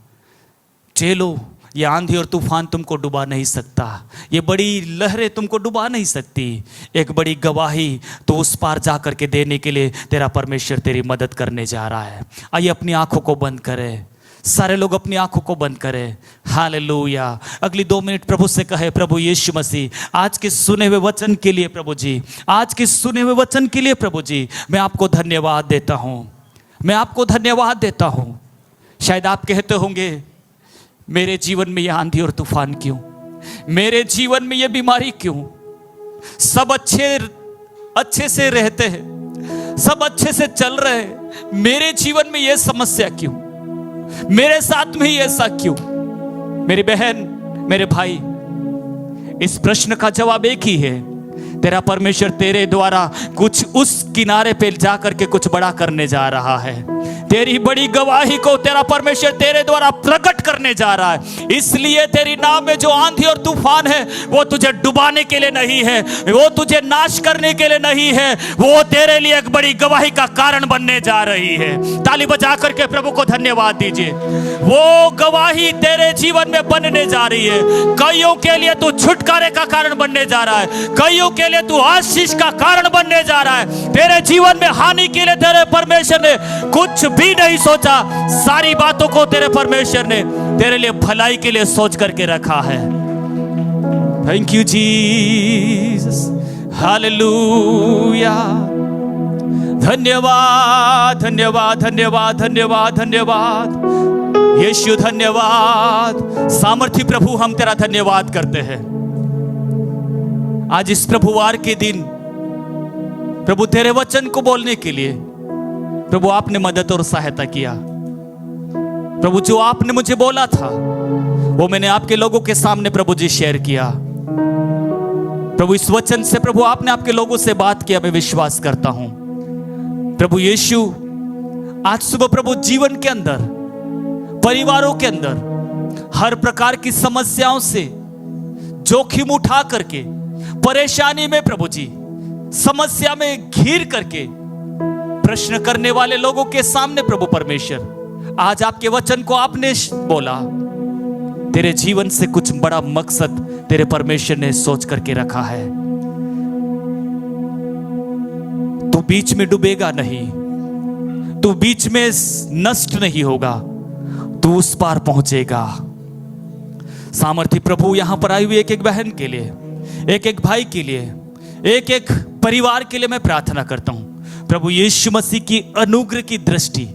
चेलो, ये आंधी और तूफान तुमको डुबा नहीं सकता, ये बड़ी लहरें तुमको डुबा नहीं सकती। एक बड़ी गवाही तो उस पार जा करके के देने के लिए तेरा परमेश्वर तेरी मदद करने जा रहा है। आइए अपनी आंखों को बंद करें, सारे लोग अपनी आंखों को बंद करें। हालेलुया। अगली 2 मिनट प्रभु से कहे, प्रभु यीशु मसीह, आज के सुने हुए वचन के लिए प्रभु जी, आज के सुने हुए वचन के लिए प्रभु जी, मैं आपको धन्यवाद देता हूं, मैं आपको धन्यवाद देता हूं। शायद आप कहते होंगे, मेरे जीवन में यह आंधी और तूफान क्यों, मेरे जीवन में यह बीमारी क्यों? सब अच्छे से रहते हैं, सब अच्छे से चल रहे हैं, मेरे जीवन में यह समस्या क्यों, मेरे साथ में ही ऐसा क्यों? मेरी बहन, मेरे भाई, इस प्रश्न का जवाब एक ही है, तेरा परमेश्वर तेरे द्वारा कुछ उस किनारे पे जाकर के कुछ बड़ा करने जा रहा है। तेरी बड़ी गवाही को तेरा परमेश्वर तेरे द्वारा प्रकट करने जा रहा है। इसलिए तेरी नाव में जो आंधी और तूफान है, वो तुझे डुबाने के लिए नहीं है, वो तुझे नाश करने के लिए नहीं है, वो तेरे लिए एक बड़ी गवाही का कारण बनने जा रही है। ताली बजा करके प्रभु को धन्यवाद दीजिए। वो गवाही तेरे जीवन में बनने जा रही है। कईयों के लिए तू छुटकारे का कारण बनने जा रहा है, कईयों के लिए तू आशीष का कारण बनने जा रहा है। तेरे जीवन में हानि के लिए तेरे परमेश्वर ने कुछ भी नहीं सोचा, सारी बातों को तेरे परमेश्वर ने तेरे लिए भलाई के लिए सोच करके रखा है। Thank you Jesus, hallelujah. धन्यवाद धन्यवाद धन्यवाद धन्यवाद धन्यवाद यीशु, धन्यवाद। सामर्थी प्रभु, हम तेरा धन्यवाद करते हैं। आज इस प्रभुवार के दिन प्रभु तेरे वचन को बोलने के लिए प्रभु आपने मदद और सहायता किया। प्रभु जो आपने मुझे बोला था वो मैंने आपके लोगों के सामने प्रभु जी शेयर किया। प्रभु इस वचन से प्रभु आपने आपके लोगों से बात किया, मैं विश्वास करता हूं। प्रभु यीशु, आज सुबह प्रभु जीवन के अंदर, परिवारों के अंदर हर प्रकार की समस्याओं से जोखिम उठा करके, परेशानी में प्रभु जी, समस्या में घिर करके प्रश्न करने वाले लोगों के सामने प्रभु परमेश्वर, आज आपके वचन को आपने बोला। तेरे जीवन से कुछ बड़ा मकसद तेरे परमेश्वर ने सोच करके रखा है। तू बीच में डूबेगा नहीं, तू बीच में नष्ट नहीं होगा, तू उस पार पहुंचेगा। सामर्थी प्रभु, यहां पर आई हुई एक एक बहन के लिए, एक एक भाई के लिए, एक एक परिवार के लिए मैं प्रार्थना करता हूं। प्रभु यीशु मसीह की अनुग्रह की दृष्टि,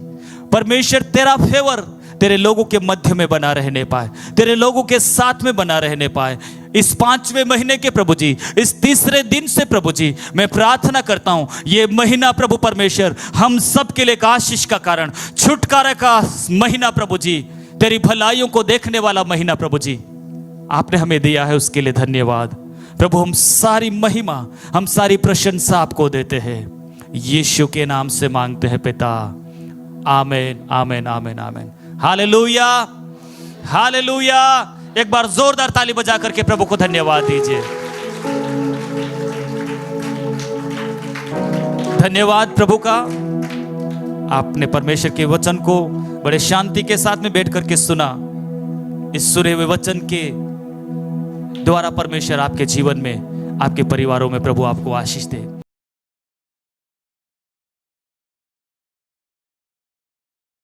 परमेश्वर तेरा फेवर तेरे लोगों के मध्य में बना रहने पाए, तेरे लोगों के साथ में बना रहने पाए। इस 5वें महीने के प्रभु जी, इस 3रे दिन से प्रभु जी, मैं प्रार्थना करता हूं, ये महीना प्रभु परमेश्वर हम सब के लिए एक आशीष का कारण, छुटकारा का महीना प्रभु जी, तेरी भलाइयों को देखने वाला महीना प्रभु जी आपने हमें दिया है, उसके लिए धन्यवाद। प्रभु हम सारी महिमा, हम सारी प्रशंसा आपको देते हैं, यीशु के नाम से मांगते हैं पिता, आमीन आमीन आमीन आमीन। Hallelujah hallelujah. एक बार जोरदार ताली बजा करके प्रभु को धन्यवाद दीजिए। धन्यवाद प्रभु का, आपने परमेश्वर के वचन को बड़े शांति के साथ में बैठ करके सुना। इस सुने हुए वचन के द्वारा परमेश्वर आपके जीवन में, आपके परिवारों में प्रभु आपको आशीष दे।